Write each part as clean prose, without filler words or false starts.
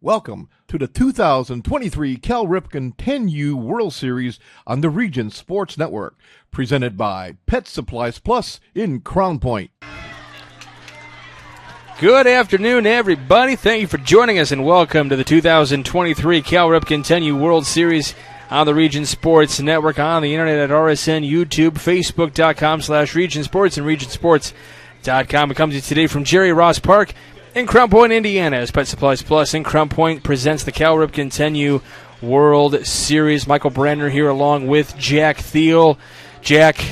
Welcome to the 2023 Cal Ripken 10U World Series on the Region Sports Network, presented by Pet Supplies Plus in Crown Point. Good afternoon, everybody. Thank you for joining us, and welcome to the 2023 Cal Ripken 10U World Series on the Region Sports Network, on the internet at RSN, YouTube, Facebook.com/Region Sports, and RegionSports.com. It comes to you today from Jerry Ross Park in Crown Point, Indiana, as Pet Supplies Plus in Crown Point presents the Cal Ripken 10U World Series. Michael Brandner here along with Jack Thiel. Jack,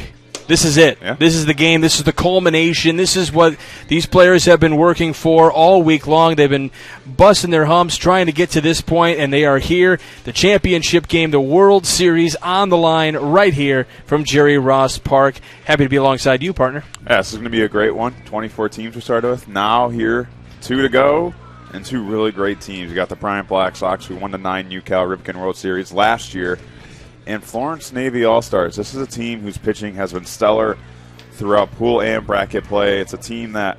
this is it. Yeah. This is the game. This is the culmination. This is what these players have been working for all week long. They've been busting their humps trying to get to this point, and they are here. The championship game, the World Series on the line right here from Jerry Ross Park. Happy to be alongside you, partner. Yeah, this is going to be a great one. 24 teams we started with. Now here, 2 to go, and 2 really great teams. You got the Bryant Black Sox, who won the 9U Cal Ripken World Series last year, and Florence Navy All-Stars. This is a team whose pitching has been stellar throughout pool and bracket play. It's a team that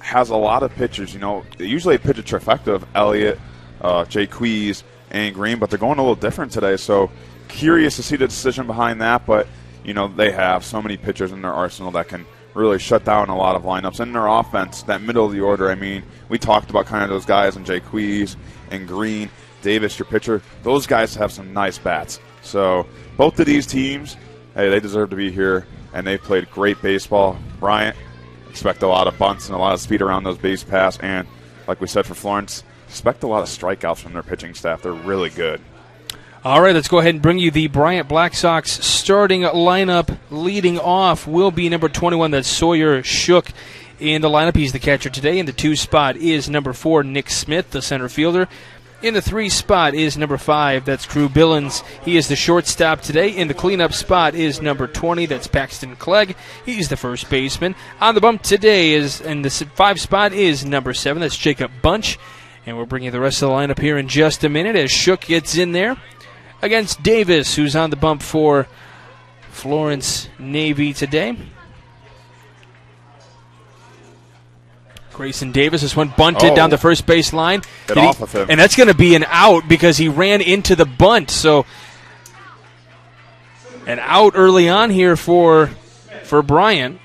has a lot of pitchers. You know, they usually pitch a trifecta of Elliott, Jaques, and Green, but they're going a little different today. So curious to see the decision behind that, but, you know, they have so many pitchers in their arsenal that can really shut down a lot of lineups. In their offense, that middle of the order, I mean, we talked about kind of those guys in Jaques and Green, Davis, your pitcher. Those guys have some nice bats. So both of these teams, hey, they deserve to be here, and they played great baseball. Bryant, expect a lot of bunts and a lot of speed around those base paths, and like we said for Florence, expect a lot of strikeouts from their pitching staff. They're really good. All right, let's go ahead and bring you the Bryant Black Sox starting lineup. Leading off will be number 21, that's Sawyer Shook in the lineup. He's the catcher today. In the 2 spot is number 4, Nick Smith, the center fielder. In the 3 spot is number 5, that's Crew Billings. He is the shortstop today. In the cleanup spot is number 20, that's Paxton Clegg. He's the first baseman. On the bump today is, in the 5 spot is number 7, that's Jacob Bunch. And we'll bring you the rest of the lineup here in just a minute as Shook gets in there against Davis, who's on the bump for Florence Navy today. Grayson Davis, this one bunted down the first base line. Get off of him. And that's going to be an out because he ran into the bunt. So an out early on here for Bryant.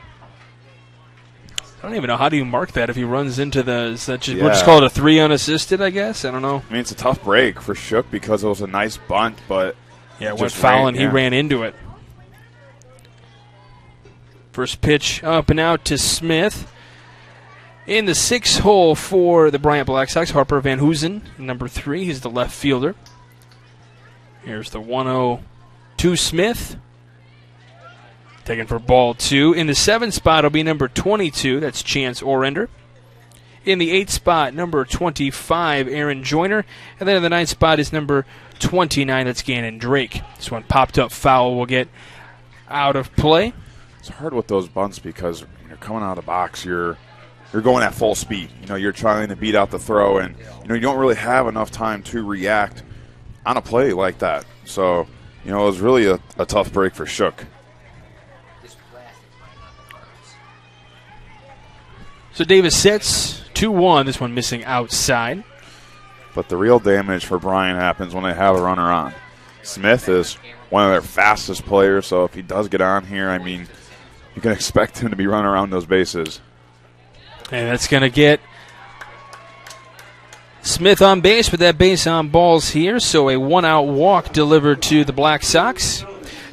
I don't even know, how do you mark that if he runs into we'll just call it a 3 unassisted, I guess? I don't know. I mean, it's a tough break for Shook because it was a nice bunt, but it went foul and he ran into it. First pitch up and out to Smith. In the 6th hole for the Bryant Black Sox, Harper Van Hoosen, number 3. He's the left fielder. Here's the 1-0 to Smith. Taken for ball 2. In the 7th spot will be number 22. That's Chance Orender. In the 8th spot, number 25, Aaron Joyner. And then in the 9th spot is number 29. That's Gannon Drake. This one popped up foul will get out of play. It's hard with those bunts because when you're coming out of the box, you're going at full speed. You know, you're trying to beat out the throw, and you don't really have enough time to react on a play like that. So, it was really a tough break for Shook. So Davis sets 2-1. This one missing outside. But the real damage for Bryant happens when they have a runner on. Smith is one of their fastest players, so if he does get on here, I mean, you can expect him to be running around those bases. And that's going to get Smith on base with that base on balls here. So a 1-out walk delivered to the Black Sox.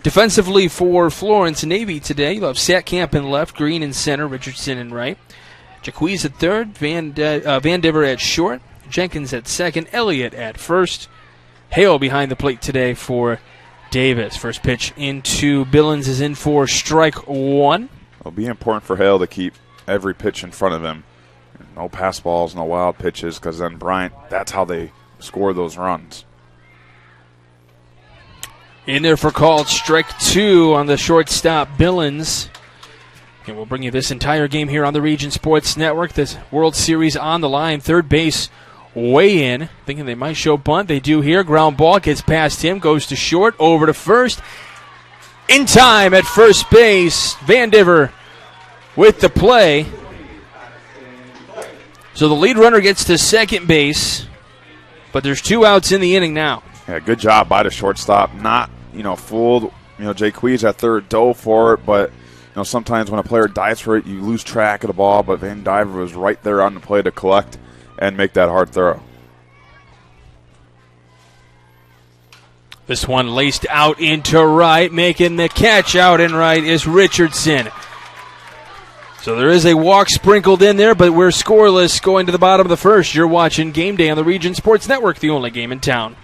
Defensively for Florence Navy today, you'll have Satkamp in left, Green in center, Richardson in right. Jaques at third, Van Diver at short, Jenkins at second, Elliott at first. Hale behind the plate today for Davis. First pitch into Billings is in for strike 1. It'll be important for Hale to keep every pitch in front of him. No pass balls, no wild pitches, because then Bryant, that's how they score those runs. In there for called strike 2 on the shortstop, Billings. And we'll bring you this entire game here on the Region Sports Network. This World Series on the line. Third base way in. Thinking they might show bunt. They do here. Ground ball gets past him. Goes to short. Over to first. In time at first base. Van Diver with the play. So the lead runner gets to second base. But there's 2 outs in the inning now. Yeah, good job by the shortstop. Not, fooled. Jaquez at third dove for it, but sometimes when a player dives for it, you lose track of the ball. But Van Diver was right there on the play to collect and make that hard throw. This one laced out into right, making the catch out in right is Richardson. So there is a walk sprinkled in there, but we're scoreless going to the bottom of the first. You're watching Game Day on the Region Sports Network, the only game in town.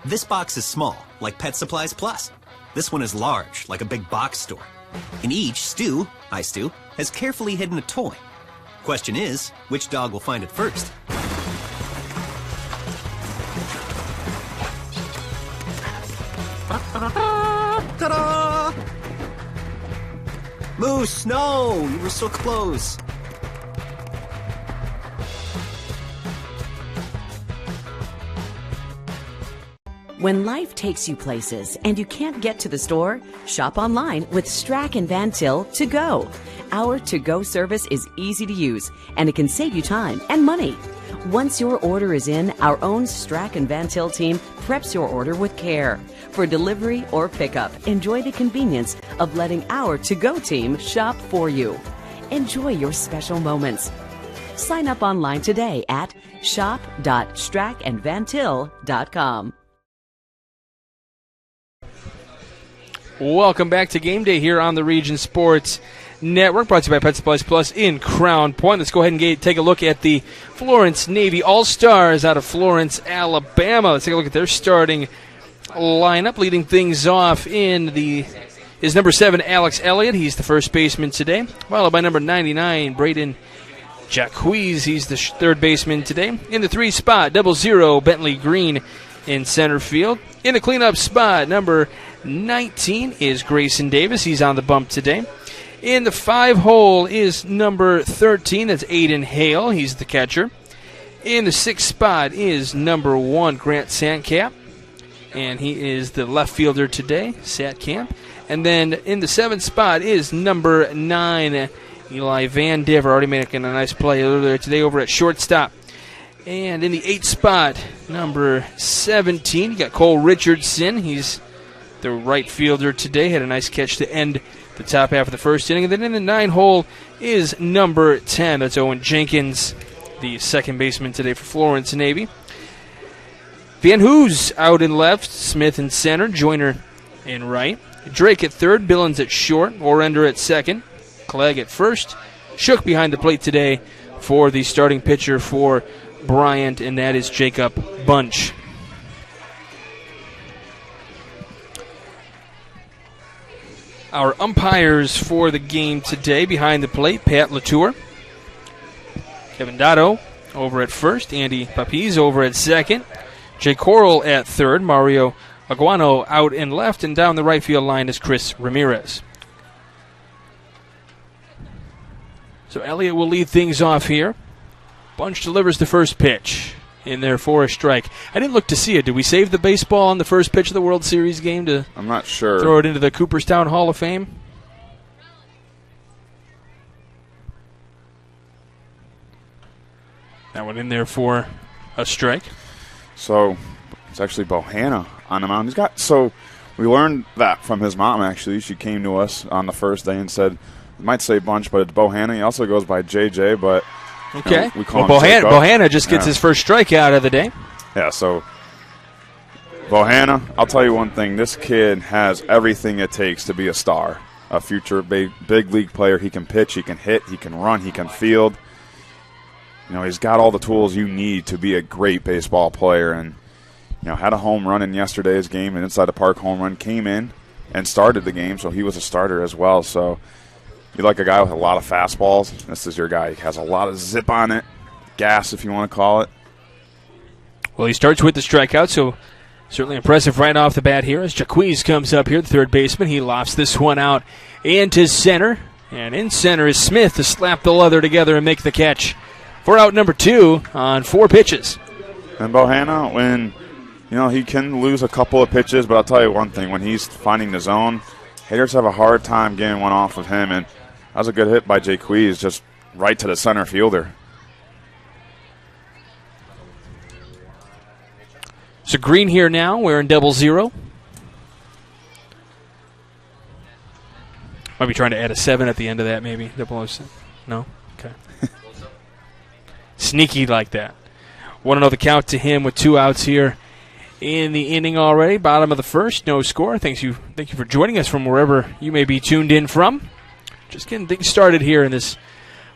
This box is small, like Pet Supplies Plus. This one is large, like a big box store. In each, Stu has carefully hidden a toy. Question is, which dog will find it first? Ta-da! Moose, no! You were so close. When life takes you places and you can't get to the store, shop online with Strack and Van Til To Go. Our to-go service is easy to use, and it can save you time and money. Once your order is in, our own Strack and Van Til team preps your order with care. For delivery or pickup, enjoy the convenience of letting our to-go team shop for you. Enjoy your special moments. Sign up online today at shop.strackandvantil.com. Welcome back to Game Day here on the Region Sports Network, brought to you by Pet Supplies Plus in Crown Point. Let's go ahead and take a look at the Florence Navy All-Stars out of Florence, Alabama. Let's take a look at their starting lineup. Leading things off is number 7, Alex Elliott. He's the first baseman today, followed by number 99, Braden Jaquez. He's the third baseman today. In the 3 spot, 00, Bentley Green in center field. In the cleanup spot, number 19 is Grayson Davis. He's on the bump today. In the 5 hole is number 13. That's Aiden Hale. He's the catcher. In the 6th spot is number 1, Grant Sandcamp. And he is the left fielder today, Satcamp. And then in the 7th spot is number 9, Eli Van Diver. Already making a nice play earlier today over at shortstop. And in the 8th spot, number 17, you got Cole Richardson. He's the right fielder today. Had a nice catch to end the top half of the first inning. And then in the 9 hole is number 10. That's Owen Jenkins, the second baseman today for Florence Navy. Van Hoos out in left, Smith in center, Joyner in right. Drake at third, Billings at short, Orender at second, Clegg at first. Shook behind the plate today for the starting pitcher for Bryant, and that is Jacob Bunch. Our umpires for the game today behind the plate, Pat Latour, Kevin Dotto over at first, Andy Papiz over at second, Jay Coral at third, Mario Aguano out in left, and down the right field line is Chris Ramirez. So Elliott will lead things off here. Bunch delivers the first pitch in there for a strike. I didn't look to see it. Did we save the baseball on the first pitch of the World Series game to I'm not sure. Throw it into the Cooperstown Hall of Fame? That one in there for a strike. So it's actually Bohanna on the mound. We learned that from his mom, actually. She came to us on the first day and said, you might say Bunch, but it's Bohanna. He also goes by JJ, but okay. We call him Bohanna just gets his first strikeout of the day. Yeah, so Bohanna, I'll tell you one thing. This kid has everything it takes to be a star, a future big league player. He can pitch, he can hit, he can run, he can field. He's got all the tools you need to be a great baseball player, and had a home run in yesterday's game, an inside the park home run, came in and started the game, so he was a starter as well. So you like a guy with a lot of fastballs, this is your guy. He has a lot of zip on it, gas if you want to call it. Well, he starts with the strikeout, so certainly impressive right off the bat here as Jaquez comes up here, the third baseman. He lofts this one out into center, and in center is Smith to slap the leather together and make the catch for out number 2 on 4 pitches. And Bohanna, when he can lose a couple of pitches, but I'll tell you one thing, when he's finding the zone, hitters have a hard time getting one off of him, and that was a good hit by Jaquez, just right to the center fielder. So green here now. We're in 00. Might be trying to add a 7 at the end of that, maybe. 007. No? Okay. Sneaky like that. 1-0 the count to him with 2 outs here in the inning already. Bottom of the first, no score. Thank you for joining us from wherever you may be tuned in from. Just getting things started here in this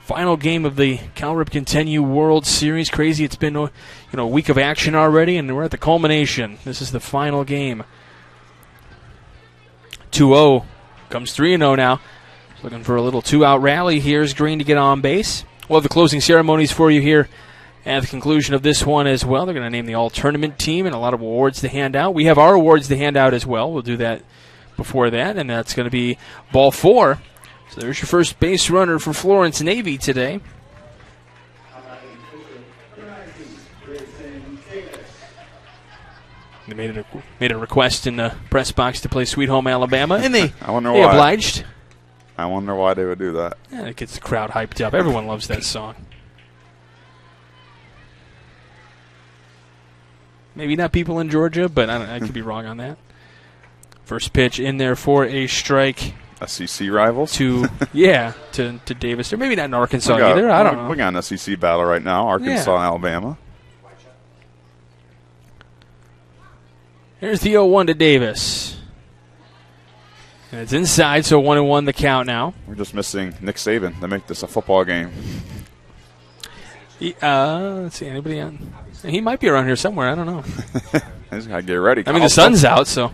final game of the Cal Ripken 10U World Series. Crazy, it's been a week of action already, and we're at the culmination. This is the final game. 2-0 comes 3-0 now. Looking for a little 2-out rally. Here's Green to get on base. We'll have the closing ceremonies for you here at the conclusion of this one as well. They're going to name the all-tournament team and a lot of awards to hand out. We have our awards to hand out as well. We'll do that before that, and that's going to be ball 4. So there's your first base runner for Florence Navy today. They made a request in the press box to play Sweet Home Alabama, and they obliged. I wonder why they would do that. Yeah, it gets the crowd hyped up. Everyone loves that song. Maybe not people in Georgia, but I could be wrong on that. First pitch in there for a strike. SEC rivals? To Davis. Or maybe not in Arkansas either. I don't know. We got an SEC battle right now, Arkansas and Alabama. Here's the 0-1 to Davis. And it's inside, so 1-1 the count now. We're just missing Nick Saban to make this a football game. Let's see, anybody on? He might be around here somewhere. I don't know. He's got to get ready. I mean, the sun's out, so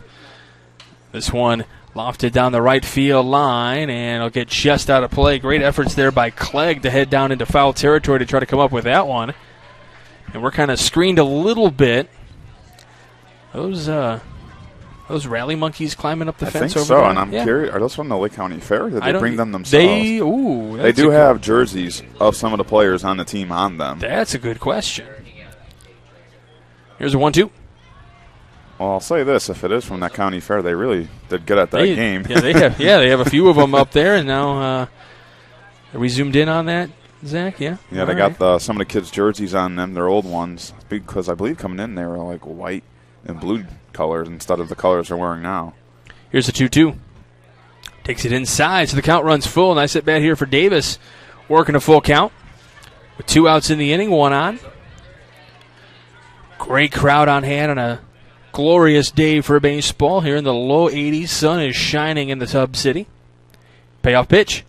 this one lofted down the right field line, and it'll get just out of play. Great efforts there by Clegg to head down into foul territory to try to come up with that one. And we're kind of screened a little bit. Those rally monkeys climbing up the fence over there? I think so, and I'm curious, are those from the Lake County Fair? Did they bring them themselves? They do have jerseys of some of the players on the team on them. That's a good question. Here's a 1-2. Well, I'll say this: if it is from that county fair, they really did good at that game. Yeah, they have a few of them up there, and now are we zoomed in on that, Zach? Yeah. Yeah, they got some of the kids' jerseys on them, their old ones, because I believe coming in they were like white and blue colors instead of the colors they're wearing now. Here's a 2-2. Takes it inside, so the count runs full. Nice at bat here for Davis, working a full count with 2 outs in the inning, 1 on. Great crowd on hand on a glorious day for baseball here in the low 80s. Sun is shining in the Hub City. Payoff pitch.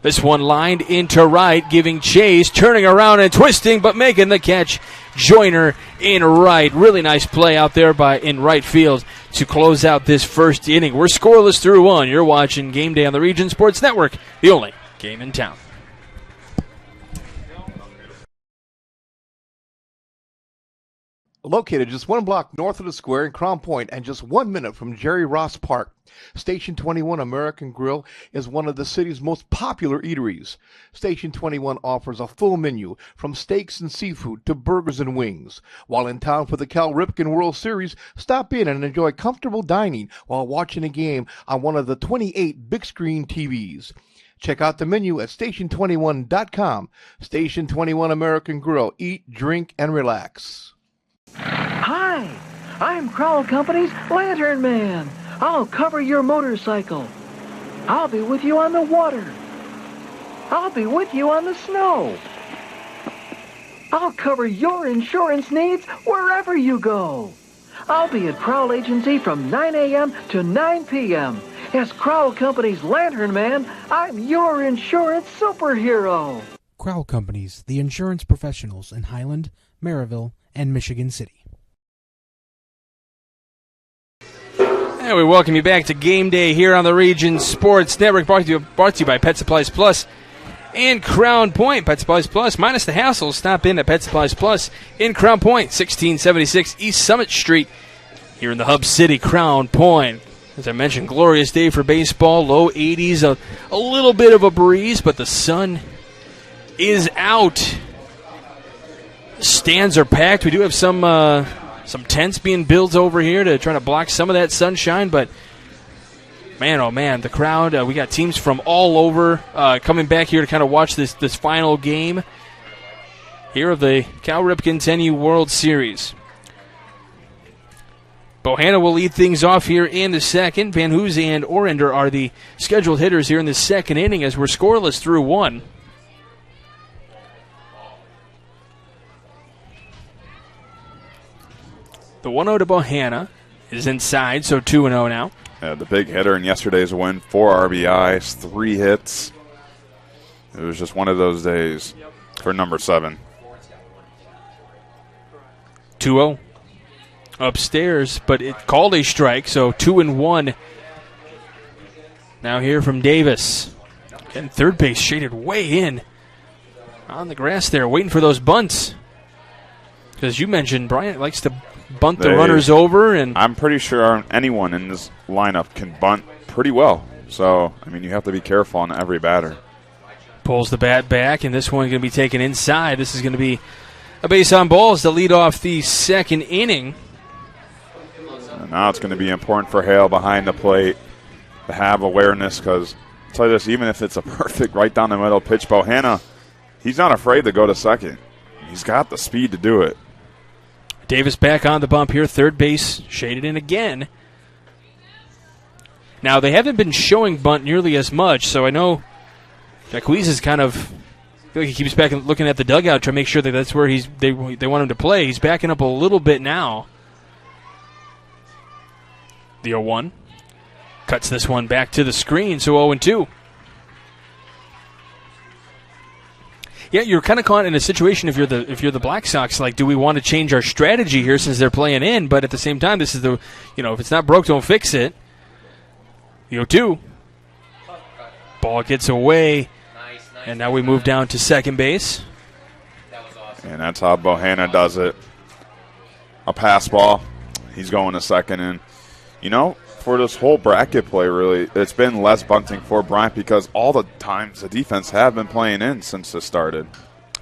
This one lined into right, giving chase, turning around and twisting, but making the catch. Joyner in right. Really nice play out there in right field to close out this first inning. We're scoreless through 1. You're watching Game Day on the Region Sports Network, the only game in town. Located just 1 block north of the square in Crown Point and just 1 minute from Jerry Ross Park, Station 21 American Grill is one of the city's most popular eateries. Station 21 offers a full menu from steaks and seafood to burgers and wings. While in town for the Cal Ripken World Series, stop in and enjoy comfortable dining while watching a game on one of the 28 big screen TVs. Check out the menu at station21.com. Station 21 American Grill. Eat, drink, and relax. Hi, I'm Crowell Company's Lantern Man. I'll cover your motorcycle. I'll be with you on the water. I'll be with you on the snow. I'll cover your insurance needs wherever you go. I'll be at Crowell Agency from 9 a.m. to 9 p.m. As Crowell Company's Lantern Man, I'm your insurance superhero. Crowell Companies, the insurance professionals in Highland, Maryville, and Michigan City. And we welcome you back to Game Day here on the Region Sports Network, brought to you by Pet Supplies Plus and Crown Point. Pet Supplies Plus, minus the hassle. Stop in at Pet Supplies Plus in Crown Point, 1676 East Summit Street, here in the Hub City, Crown Point. As I mentioned, glorious day for baseball, low 80s, a little bit of a breeze, but the sun is out. Stands are packed. We do have some tents being built over here to try to block some of that sunshine, but Man, oh man, the crowd, we got teams from all over coming back here to kind of watch this final game here of the Cal Ripken 10U World Series. Bohanna will lead things off here in the second. Van Hoos and Orender are the scheduled hitters here in the second inning as we're scoreless through one. The 1-0 to Bohanna is inside, so 2-0 now. The big hitter in yesterday's win, 4 RBIs, 3 hits. It was just one of those days for number 7. 2-0 upstairs, but it called a strike, so 2-1. Now here from Davis. Getting third base shaded way in on the grass there, waiting for those bunts. Because you mentioned Bryant likes to bunt the runners over. And I'm pretty sure anyone in this lineup can bunt pretty well. So, I mean, you have to be careful on every batter. Pulls the bat back, and this one's going to be taken inside. This is going to be a base on balls to lead off the second inning. And now it's going to be important for Hale behind the plate to have awareness because, I'll tell you this, even if it's a perfect right down the middle pitch, Bohanna, he's not afraid to go to second. He's got the speed to do it. Davis back on the bump here, third base shaded in again. Now, they haven't been showing bunt nearly as much, so I know Jacquees is kind of, I feel like he keeps back and looking at the dugout to make sure that that's where they want him to play. He's backing up a little bit now. The 0-1 cuts this one back to the screen, so 0-2. Yeah, you're kind of caught in a situation if you're the Black Sox, like, do we want to change our strategy here since they're playing in? But at the same time, this is the, if it's not broke, don't fix it. The 0-2. Ball gets away, and now we move down to second base. And that's how Bohanna does it. A pass ball. He's going to second, and for this whole bracket play, really, it's been less bunting for Bryant because all the times the defense have been playing in since this started.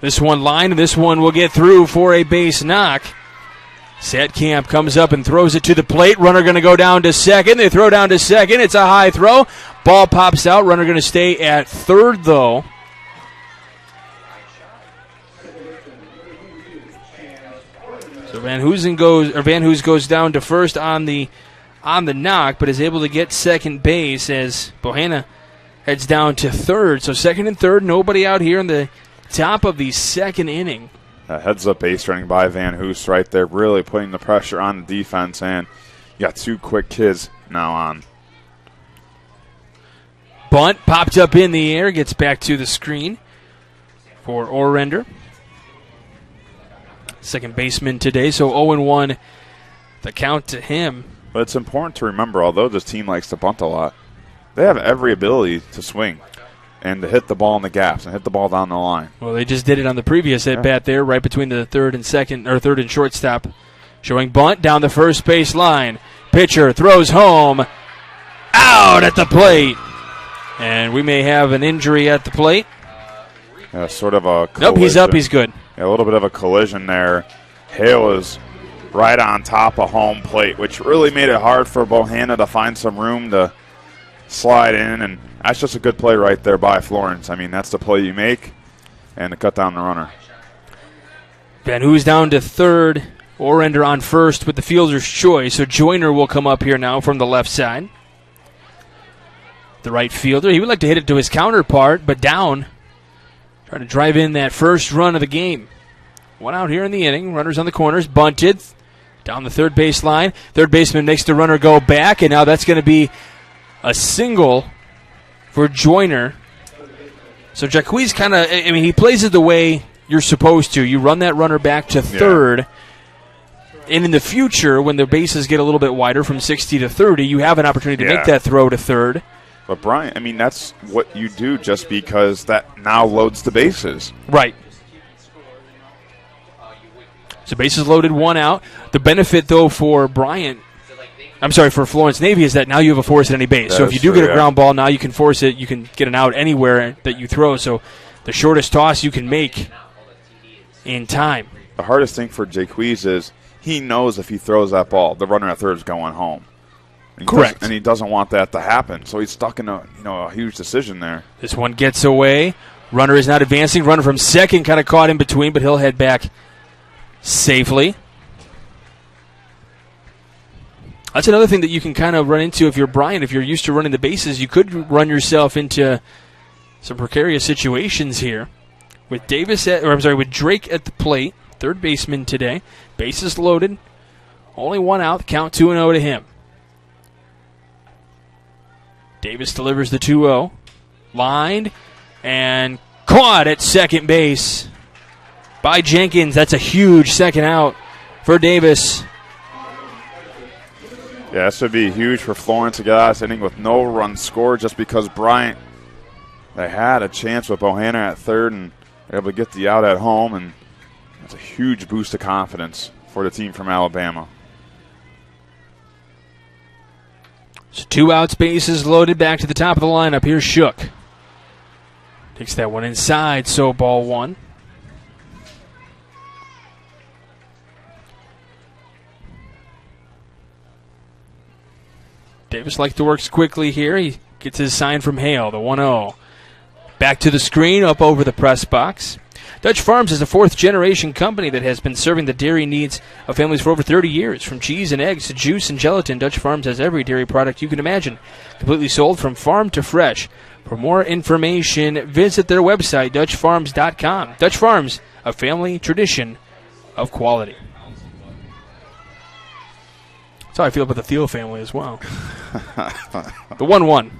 This one line, and this one will get through for a base knock. Setkamp comes up and throws it to the plate. Runner going to go down to second. They throw down to second. It's a high throw. Ball pops out. Runner going to stay at third, though. So Van Hoos goes down to first on the knock, but is able to get second base as Bohanna heads down to third. So second and third, nobody out here in the top of the second inning. Heads up base running by Van Hoos right there, really putting the pressure on the defense, and you got 2 quick kids now on. Bunt popped up in the air, gets back to the screen for Orender. Second baseman today, so 0-1 the count to him. But it's important to remember, although this team likes to bunt a lot, they have every ability to swing and to hit the ball in the gaps and hit the ball down the line. Well, they just did it on the previous at-bat there, right between the third and shortstop. Showing bunt down the first base line. Pitcher throws home. Out at the plate. And we may have an injury at the plate. Sort of a collision. Nope, he's up, he's good. A little bit of a collision there. Hale is right on top of home plate, which really made it hard for Bohanna to find some room to slide in, and that's just a good play right there by Florence. I mean, that's the play you make, and to cut down the runner. Van Hoos down to third. Orender on first with the fielder's choice, so Joyner will come up here now from the left side. The right fielder, he would like to hit it to his counterpart, but down. Trying to drive in that first run of the game. One out here in the inning. Runners on the corners. Bunted down the third base line. Third baseman makes the runner go back, and now that's going to be a single for Joyner. So Jacquees kind of, he plays it the way you're supposed to. You run that runner back to third. And in the future, when the bases get a little bit wider from 60 to 30, you have an opportunity to make that throw to third. But Bryant, that's what you do just because that now loads the bases. Right. So bases loaded, 1 out. The benefit, though, for for Florence Navy is that now you have a force at any base. So if you do get a ground ball, now you can force it. You can get an out anywhere that you throw. So the shortest toss you can make in time. The hardest thing for Jacquees is he knows if he throws that ball, the runner at third is going home. Correct. And he doesn't want that to happen, so he's stuck in a huge decision there. This one gets away. Runner is not advancing. Runner from second kind of caught in between, but he'll head back safely. That's another thing that you can kind of run into if you're Bryant. If you're used to running the bases, you could run yourself into some precarious situations here. With with Drake at the plate, third baseman today. Bases loaded. Only one out. Count 2-0 to him. Davis delivers the 2-0. Lined and caught at second base by Jenkins. That's a huge second out for Davis. Yeah, this would be huge for Florence to get out of this inning with no run scored just because Bryant, they had a chance with Bohanna at third and were able to get the out at home, and that's a huge boost of confidence for the team from Alabama. So 2 outs, bases loaded, back to the top of the lineup. Here's Shook. Takes that one inside, so ball 1. Davis likes to work quickly here. He gets his sign from Hale, the 1-0. Back to the screen, up over the press box. Dutch Farms is a fourth-generation company that has been serving the dairy needs of families for over 30 years. From cheese and eggs to juice and gelatin, Dutch Farms has every dairy product you can imagine, completely sold from farm to fresh. For more information, visit their website, DutchFarms.com. Dutch Farms, a family tradition of quality. That's how I feel about the Thiel family as well. The 1-1.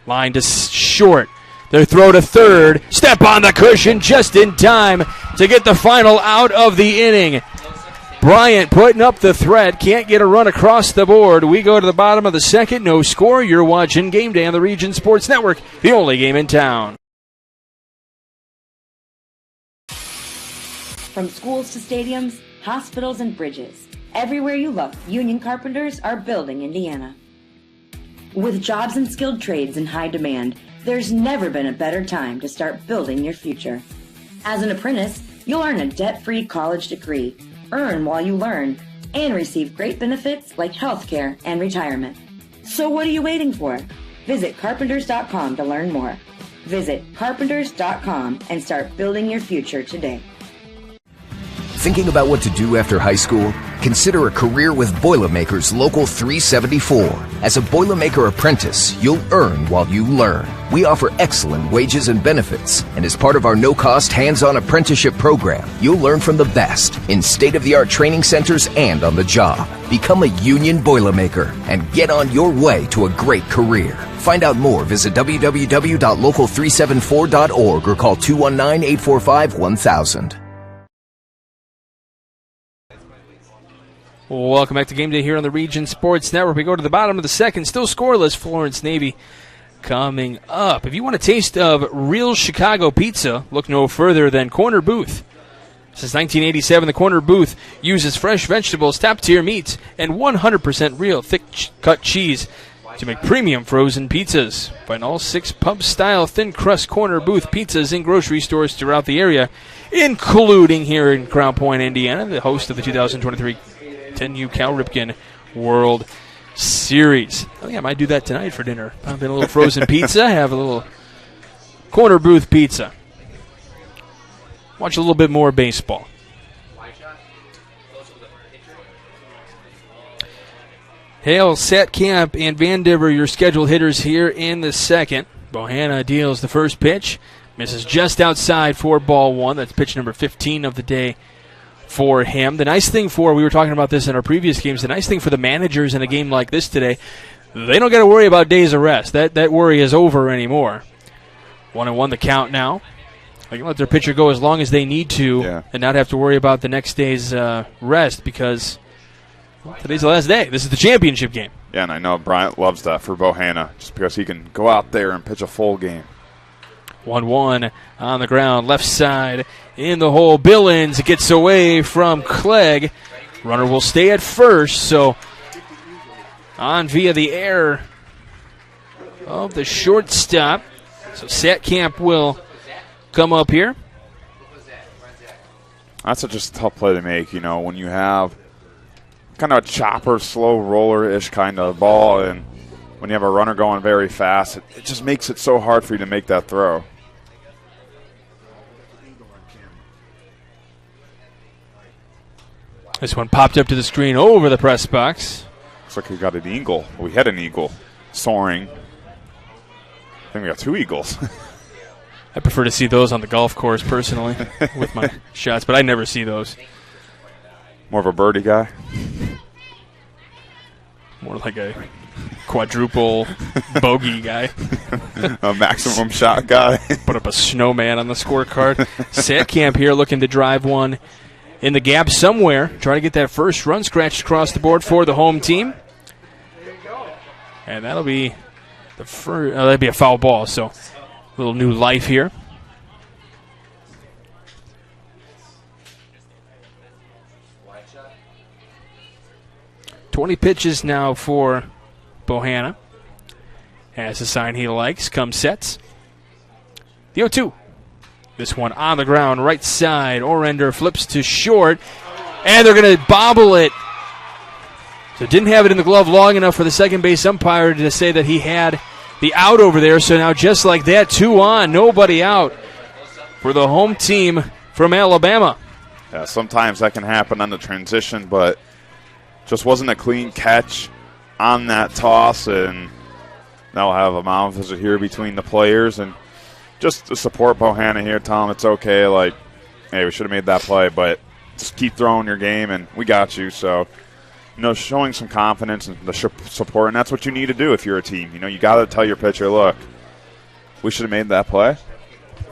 Line to short. Their throw to third. Step on the cushion just in time to get the final out of the inning. Bryant putting up the threat. Can't get a run across the board. We go to the bottom of the second. No score. You're watching Game Day on the Region Sports Network, the only game in town. From schools to stadiums, hospitals and bridges, everywhere you look, union carpenters are building Indiana. With jobs and skilled trades in high demand, there's never been a better time to start building your future. As an apprentice, you'll earn a debt-free college degree, earn while you learn, and receive great benefits like health care and retirement. So what are you waiting for? Visit carpenters.com to learn more. Visit carpenters.com and start building your future today. Thinking about what to do after high school? Consider a career with Boilermakers Local 374. As a Boilermaker apprentice, you'll earn while you learn. We offer excellent wages and benefits, and as part of our no-cost hands-on apprenticeship program, you'll learn from the best in state-of-the-art training centers and on the job. Become a union Boilermaker and get on your way to a great career. Find out more, visit www.local374.org or call 219-845-1000. Welcome back to Game Day here on the Region Sports Network. We go to the bottom of the second, still scoreless. Florence Navy coming up. If you want a taste of real Chicago pizza, look no further than Corner Booth. Since 1987, the Corner Booth uses fresh vegetables, top-tier meats, and 100% real thick-cut cheese to make premium frozen pizzas. Find all 6 pub-style thin-crust Corner Booth pizzas in grocery stores throughout the area, including here in Crown Point, Indiana, the host of the 2023 10U Cal Ripken World Series. I think I might do that tonight for dinner. Pop in a little frozen pizza, have a little Corner Booth pizza. Watch a little bit more baseball. Hale, Satkamp, and Vandiver, your scheduled hitters here in the second. Bohanna deals the first pitch. Misses just outside for ball 1. That's pitch number 15 of the day for him. The nice thing we were talking about this in our previous games, the nice thing for the managers in a game like this today, they don't got to worry about days of rest. That worry is over anymore. 1-1 the count now. They can let their pitcher go as long as they need to and not have to worry about the next day's rest because today's the last day. This is the championship game. Yeah, and I know Bryant loves that for Bohanna just because he can go out there and pitch a full game. 1-1 on the ground, left side in the hole. Billings gets away from Clegg. Runner will stay at first, so on via the air of the shortstop. So Satkamp will come up here. That's just a tough play to make, when you have kind of a chopper, slow roller-ish kind of ball, and when you have a runner going very fast, it just makes it so hard for you to make that throw. This one popped up to the screen over the press box. Looks like we got an eagle. We had an eagle soaring. I think we got 2 eagles. I prefer to see those on the golf course personally with my shots, but I never see those. More of a birdie guy. More like a quadruple bogey guy. A maximum shot guy. Put up a snowman on the scorecard. Satcamp here looking to drive one in the gap somewhere. Try to get that first run scratched across the board for the home team. And that'll be the first. That'll be a foul ball, so a little new life here. .20 pitches now for Bohanna. Has a sign he likes. Come sets. The 0-2. This one on the ground, right side. Orender flips to short, and they're going to bobble it. So didn't have it in the glove long enough for the second base umpire to say that he had the out over there. So now just like that, 2 on, nobody out for the home team from Alabama. Yeah, sometimes that can happen on the transition, but just wasn't a clean catch on that toss, and now we'll have a mound visit here between the players, and just to support Bohanna here, tell him it's okay, like, hey, we should have made that play, but just keep throwing your game, and we got you. So, showing some confidence and the support, and that's what you need to do if you're a team. You got to tell your pitcher, look, we should have made that play.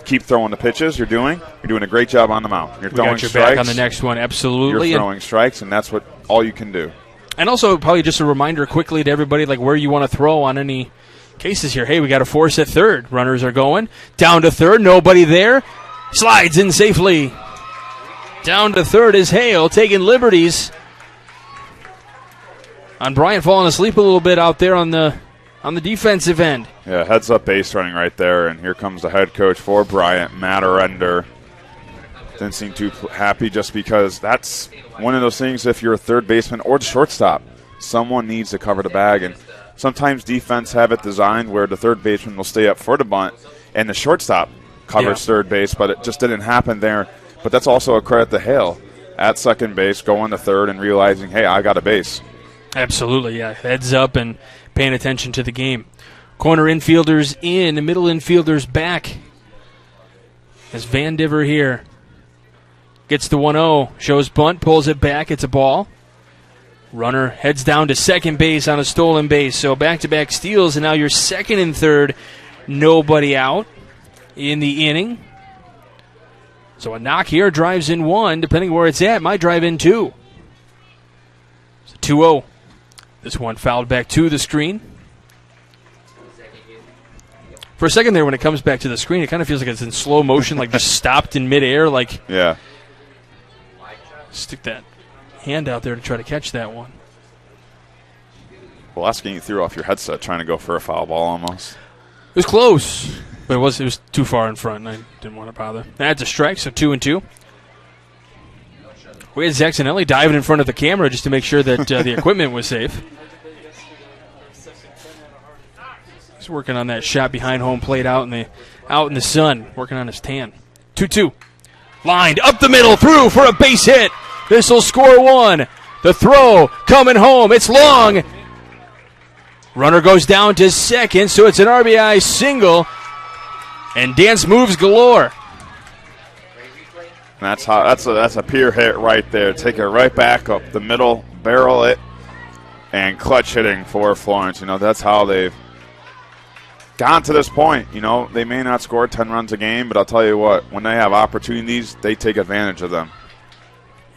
Keep throwing the pitches you're doing a great job on the mound. You're throwing got your strikes. Back on the next one, absolutely. You're throwing strikes, and that's all you can do. And also probably just a reminder quickly to everybody, like where you want to throw on any cases here. Hey, we got a force at third. Runners are going. Down to third, nobody there. Slides in safely. Down to third is Hale, taking liberties on Bryant, falling asleep a little bit out there on the defensive end. Yeah, heads up base running right there, and here comes the head coach for Bryant, Matt Orender. Didn't seem too happy just because that's one of those things, if you're a third baseman or the shortstop, someone needs to cover the bag. And sometimes defense have it designed where the third baseman will stay up for the bunt and the shortstop covers third base, but it just didn't happen there. But that's also a credit to Hale at second base, going to third and realizing, hey, I got a base. Absolutely, yeah. Heads up and paying attention to the game. Corner infielders in, middle infielders back. As Van Diver here gets the 1-0, shows bunt, pulls it back, it's a ball. Runner heads down to second base on a stolen base, so back-to-back steals, and now you're second and third, nobody out in the inning. So a knock here drives in 1, depending where it's at, might drive in 2. It's a 2-0. This one fouled back to the screen. For a second there, when it comes back to the screen, it kind of feels like it's in slow motion, like just stopped in midair, like... Yeah. Stick that hand out there to try to catch that one. Well, that's getting you threw off your headset trying to go for a foul ball almost. It was close, but it was too far in front, and I didn't want to bother. That's a strike, so 2-2. We had Zaxanelli diving in front of the camera just to make sure that the equipment was safe. He's working on that shot behind home plate out in the sun, working on his tan. 2-2. Lined up the middle, through for a base hit. This will score 1. The throw coming home. It's long. Runner goes down to second, so it's an RBI single. And dance moves galore. That's a pure hit right there. Take it right back up the middle, barrel it, and clutch hitting for Florence. That's how they've gotten to this point. They may not score 10 runs a game, but I'll tell you what, when they have opportunities, they take advantage of them.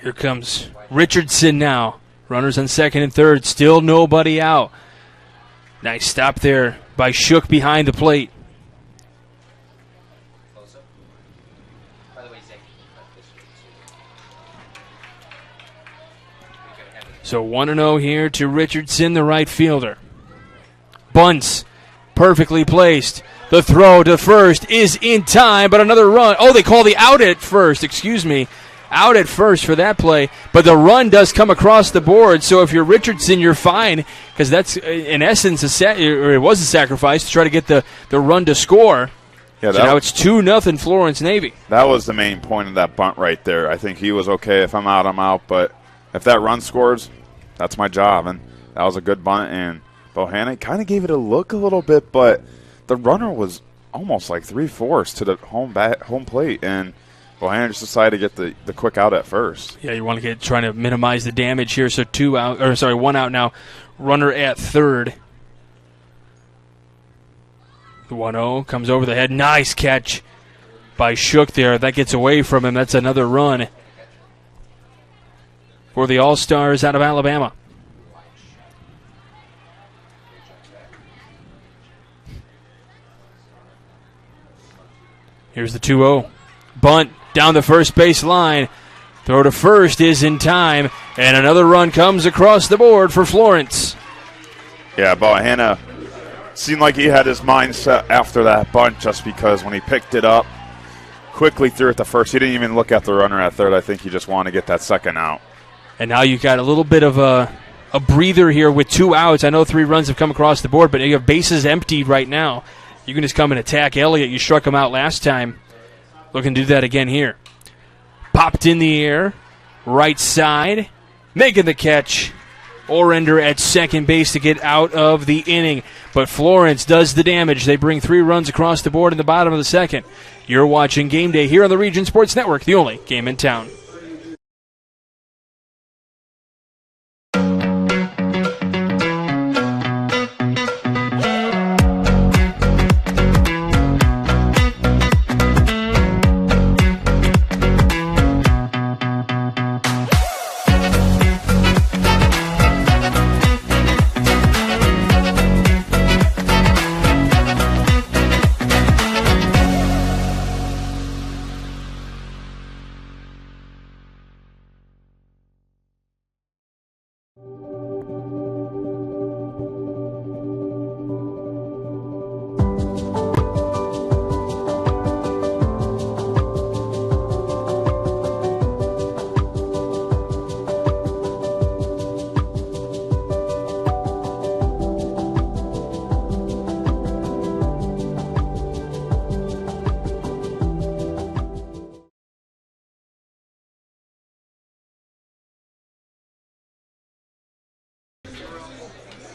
Here comes Richardson now. Runners on second and third, still nobody out. Nice stop there by Shook behind the plate. So 1-0 here to Richardson, the right fielder. Bunts, perfectly placed. The throw to first is in time, but another run. Oh, they call the out at first, excuse me. out at first for that play, but the run does come across the board. So if you're Richardson, you're fine, because that's in essence it was a sacrifice to try to get the run to score. Yeah, so now it's 2-0 Florence Navy. That was the main point of that bunt right there. I think he was okay. If I'm out, I'm out. But if that run scores, that's my job. And that was a good bunt. And Bohanna kind of gave it a look a little bit, but the runner was almost like 3/4 to the home plate. And Bohanna just decided to get the quick out at first. Yeah, you want to trying to minimize the damage here. So 1 out now. Runner at third. The 1-0 comes over the head. Nice catch by Shook there. That gets away from him. That's another run for the All-Stars out of Alabama. Here's the 2-0. Bunt down the first base line. Throw to first is in time, and another run comes across the board for Florence. Yeah, Bohanna seemed like he had his mind set after that bunt, just because when he picked it up, quickly threw it to first. He didn't even look at the runner at third. I think he just wanted to get that second out. And now you got a little bit of a breather here with 2 outs. I know 3 runs have come across the board, but you have bases empty right now. You can just come and attack Elliott. You struck him out last time. Looking to do that again here. Popped in the air. Right side. Making the catch. Orender at second base to get out of the inning. But Florence does the damage. They bring 3 runs across the board in the bottom of the second. You're watching Game Day here on the Region Sports Network, the only game in town.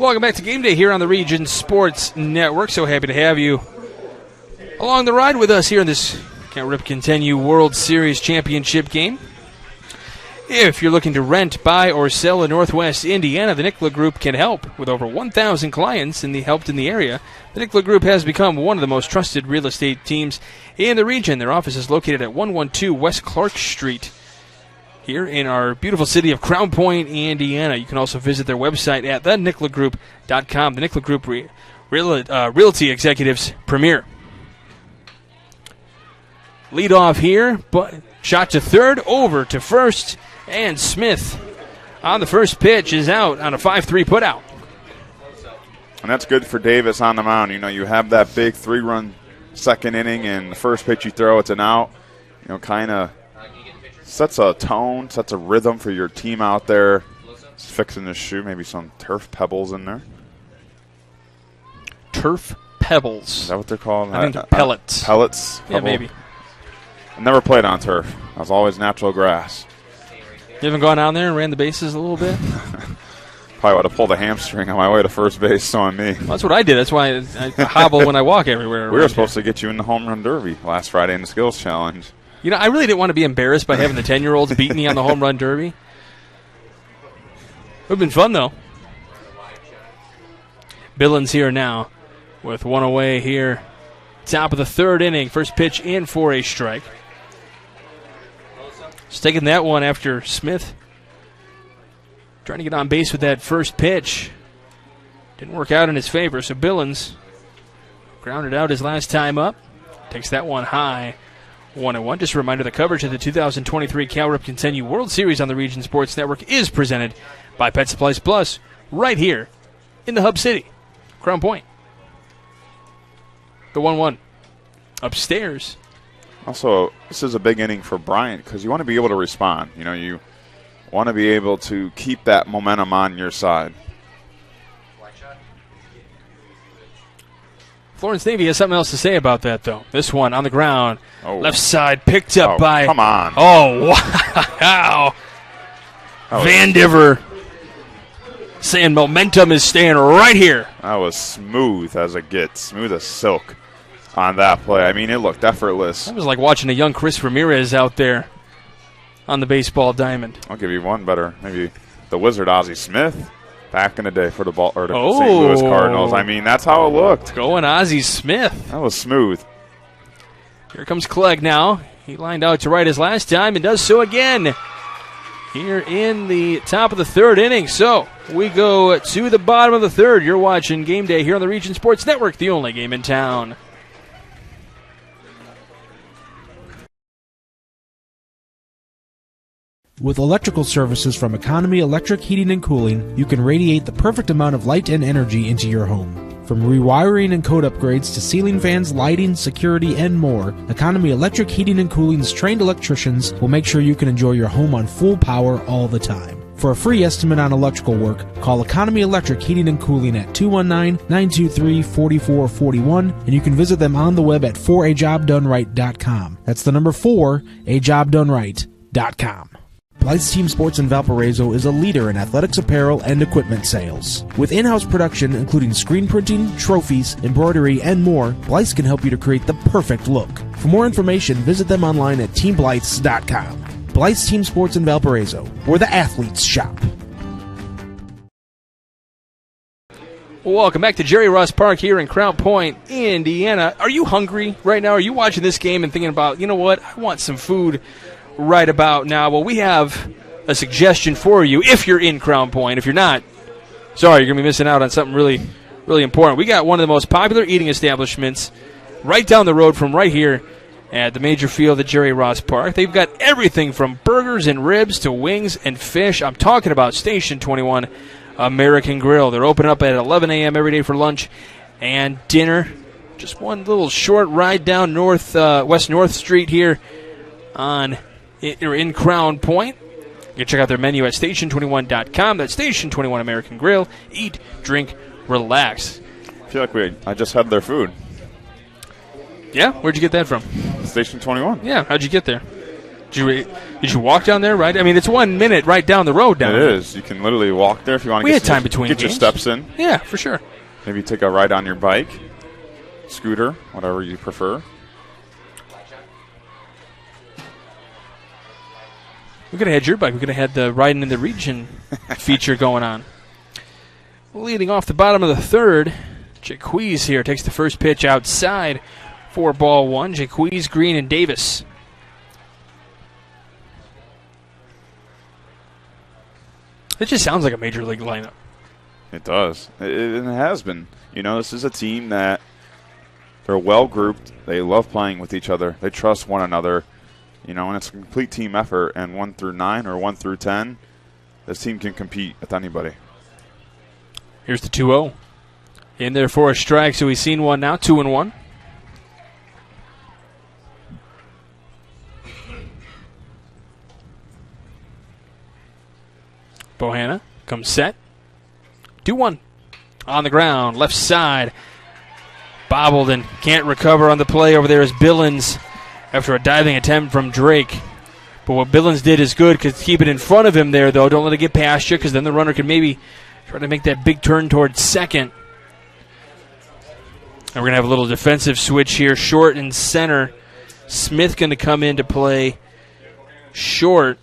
Welcome back to Game Day here on the Region Sports Network. So happy to have you along the ride with us here in this Ripken 10U World Series Championship game. If you're looking to rent, buy, or sell in Northwest Indiana, the Nicola Group can help. With over 1,000 clients helped in the area, the Nicola Group has become one of the most trusted real estate teams in the region. Their office is located at 112 West Clark Street here in our beautiful city of Crown Point, Indiana. You can also visit their website at thenicholagroup.com. The Nicola Group Realty Executives Premier. Lead off here, but shot to third, over to first, and Smith on the first pitch is out on a 5-3 putout. And that's good for Davis on the mound. You know, you have that big 3-run second inning, and the first pitch you throw, it's an out. You know, kind of sets a tone, sets a rhythm for your team out there. Just fixing the shoe, maybe some turf pebbles in there. Turf pebbles. Is that what they're called? I think they're pellets. Pellets? Yeah, maybe. I never played on turf. I was always natural grass. You haven't gone down there and ran the bases a little bit? Probably would have pulled a hamstring on my way to first base on me. Well, that's what I did. That's why I hobble when I walk everywhere. We were supposed to get you in the home run derby last Friday in the skills challenge. You know, I really didn't want to be embarrassed by having the 10-year-olds beat me on the home run derby. It would have been fun, though. Billings here now with one away here. Top of the third inning. First pitch in for a strike. Just taking that one after Smith trying to get on base with that first pitch. Didn't work out in his favor, so Billings grounded out his last time up. Takes that one high. 1-1. Just a reminder, the coverage of the 2023 Cal Ripken 10U World Series on the Region Sports Network is presented by Pet Supplies Plus right here in the Hub City, Crown Point. The 1-1. Upstairs Also, this is a big inning for Bryant because you want to be able to respond. You know, you want to be able to keep that momentum on your side. Florence Navy has something else to say about that, though. This one on the ground, left side, picked up Oh, by. come on. Oh, wow. Van Diver saying momentum is staying right here. That was smooth as it gets, smooth as silk on that play. I mean, it looked effortless. That was like watching a young Chris Ramirez out there on the baseball diamond. I'll give you one better. Maybe the Wizard Ozzie Smith back in the day for the St. Louis Cardinals. I mean, that's how it looked. Going Ozzie Smith. That was smooth. Here comes Clegg now. He lined out to right his last time and does so again here in the top of the third inning. So we go to the bottom of the third. You're watching Game Day here on the Region Sports Network, the only game in town. With electrical services from Economy Electric Heating and Cooling, you can radiate the perfect amount of light and energy into your home. From rewiring and code upgrades to ceiling fans, lighting, security, and more, Economy Electric Heating and Cooling's trained electricians will make sure you can enjoy your home on full power all the time. For a free estimate on electrical work, call Economy Electric Heating and Cooling at 219-923-4441, and you can visit them on the web at 4ajobdoneright.com. That's the number 4ajobdoneright.com. Blythe's Team Sports in Valparaiso is a leader in athletics apparel and equipment sales. With in-house production including screen printing, trophies, embroidery, and more, Blythe's can help you to create the perfect look. For more information, visit them online at teamblythes.com. Blythe's Team Sports in Valparaiso, where the athletes shop. Welcome back to Jerry Ross Park here in Crown Point, Indiana. Are you hungry right now? Are you watching this game and thinking about, you know what, I want some food right about now? Well, we have a suggestion for you if you're in Crown Point. If you're not, sorry, you're going to be missing out on something really, really important. We got one of the most popular eating establishments right down the road from right here at the major field at Jerry Ross Park. They've got everything from burgers and ribs to wings and fish. I'm talking about Station 21 American Grill. They're open up at 11 a.m. every day for lunch and dinner. Just one little short ride down West North Street here in Crown Point. You can check out their menu at station21.com. That's Station 21 American Grill. Eat, drink, relax. I feel like I just had their food. Yeah? Where'd you get that from? Station 21. Yeah, how'd you get there? Did you walk down there, right? I mean, it's 1 minute right down the road down there. It is. You can literally walk there if you want to We had time between get your games. steps in. Yeah, for sure. Maybe take a ride on your bike, scooter, whatever you prefer. We could have had your bike. We could have had the Riding in the Region feature going on. Leading off the bottom of the third, Jaquez here takes the first pitch outside for ball one. Jaquez, Green, and Davis. It just sounds like a major league lineup. It does. It has been. You know, this is a team that they're well grouped. They love playing with each other. They trust one another. You know, and it's a complete team effort. And 1 through 9 or 1 through 10, this team can compete with anybody. Here's the 2-0. In there for a strike, so he's seen one now, 2-1. Bohanna comes set. 2-1. On the ground, left side. Bobbled and can't recover on the play over there is Billings after a diving attempt from Drake. But what Billings did is good because keep it in front of him there, though. Don't let it get past you because then the runner can maybe try to make that big turn towards second. And we're going to have a little defensive switch here. Short and center. Smith going to come in to play short.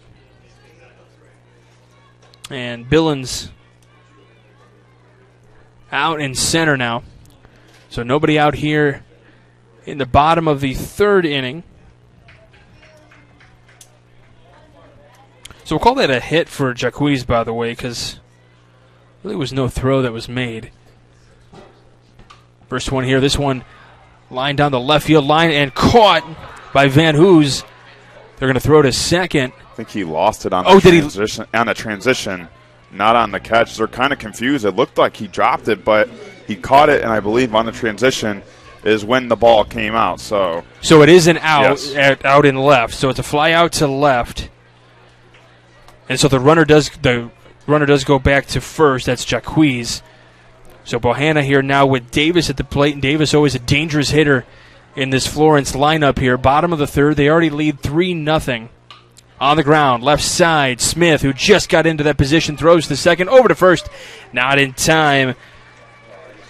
And Billings out in center now. So nobody out here in the bottom of the third inning. So we'll call that a hit for Jaquez, by the way, because really was no throw that was made. First one here, this one lined down the left field line and caught by Van Hoos. They're going to throw to second. I think he lost it on the transition, not on the catch. They're kind of confused. It looked like he dropped it, but he caught it, and I believe on the transition is when the ball came out. So it is an out, yes. Out in left. So it's a fly out to left. And so the runner does go back to first. That's Jacquez. So Bohanna here now with Davis at the plate, and Davis always a dangerous hitter in this Florence lineup here. Bottom of the third, they already lead 3-0. On the ground, left side, Smith, who just got into that position, throws to second, over to first. Not in time.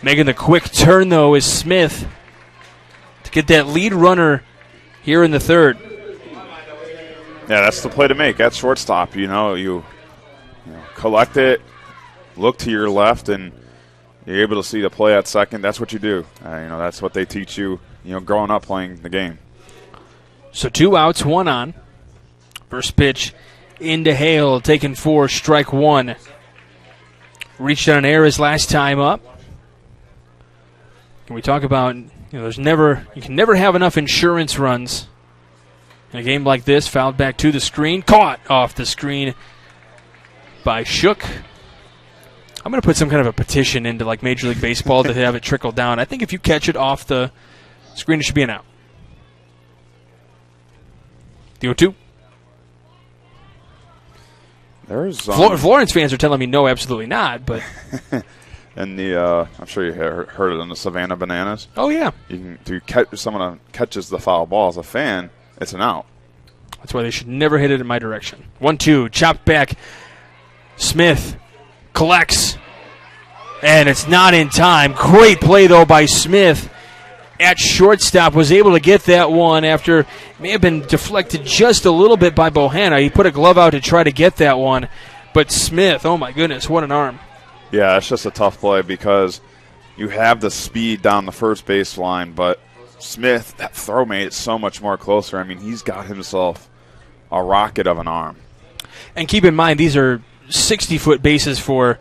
Making the quick turn, though, is Smith to get that lead runner here in the third. Yeah, that's the play to make at shortstop. You collect it, look to your left, and you're able to see the play at second. That's what you do. That's what they teach you, growing up playing the game. So 2 outs, 1 on. First pitch into Hale, taken 4, strike 1. Reached on an error his last time up. Can we talk about, you can never have enough insurance runs in a game like this. Fouled back to the screen, caught off the screen by Shook. I'm going to put some kind of a petition into like Major League Baseball to have it trickle down. I think if you catch it off the screen, it should be an out. The 0-2. There's Florence fans are telling me no, absolutely not. But and I'm sure you heard it on the Savannah Bananas. Oh yeah, if someone catches the foul ball as a fan, it's an out. That's why they should never hit it in my direction. 1-2, chopped back. Smith collects, and it's not in time. Great play though by Smith at shortstop, was able to get that one after it may have been deflected just a little bit by Bohanna. He put a glove out to try to get that one, but Smith, oh my goodness, what an arm. Yeah, it's just a tough play because you have the speed down the first base line, but Smith, that throw made it so much more closer. I mean, he's got himself a rocket of an arm. And keep in mind, these are 60-foot bases for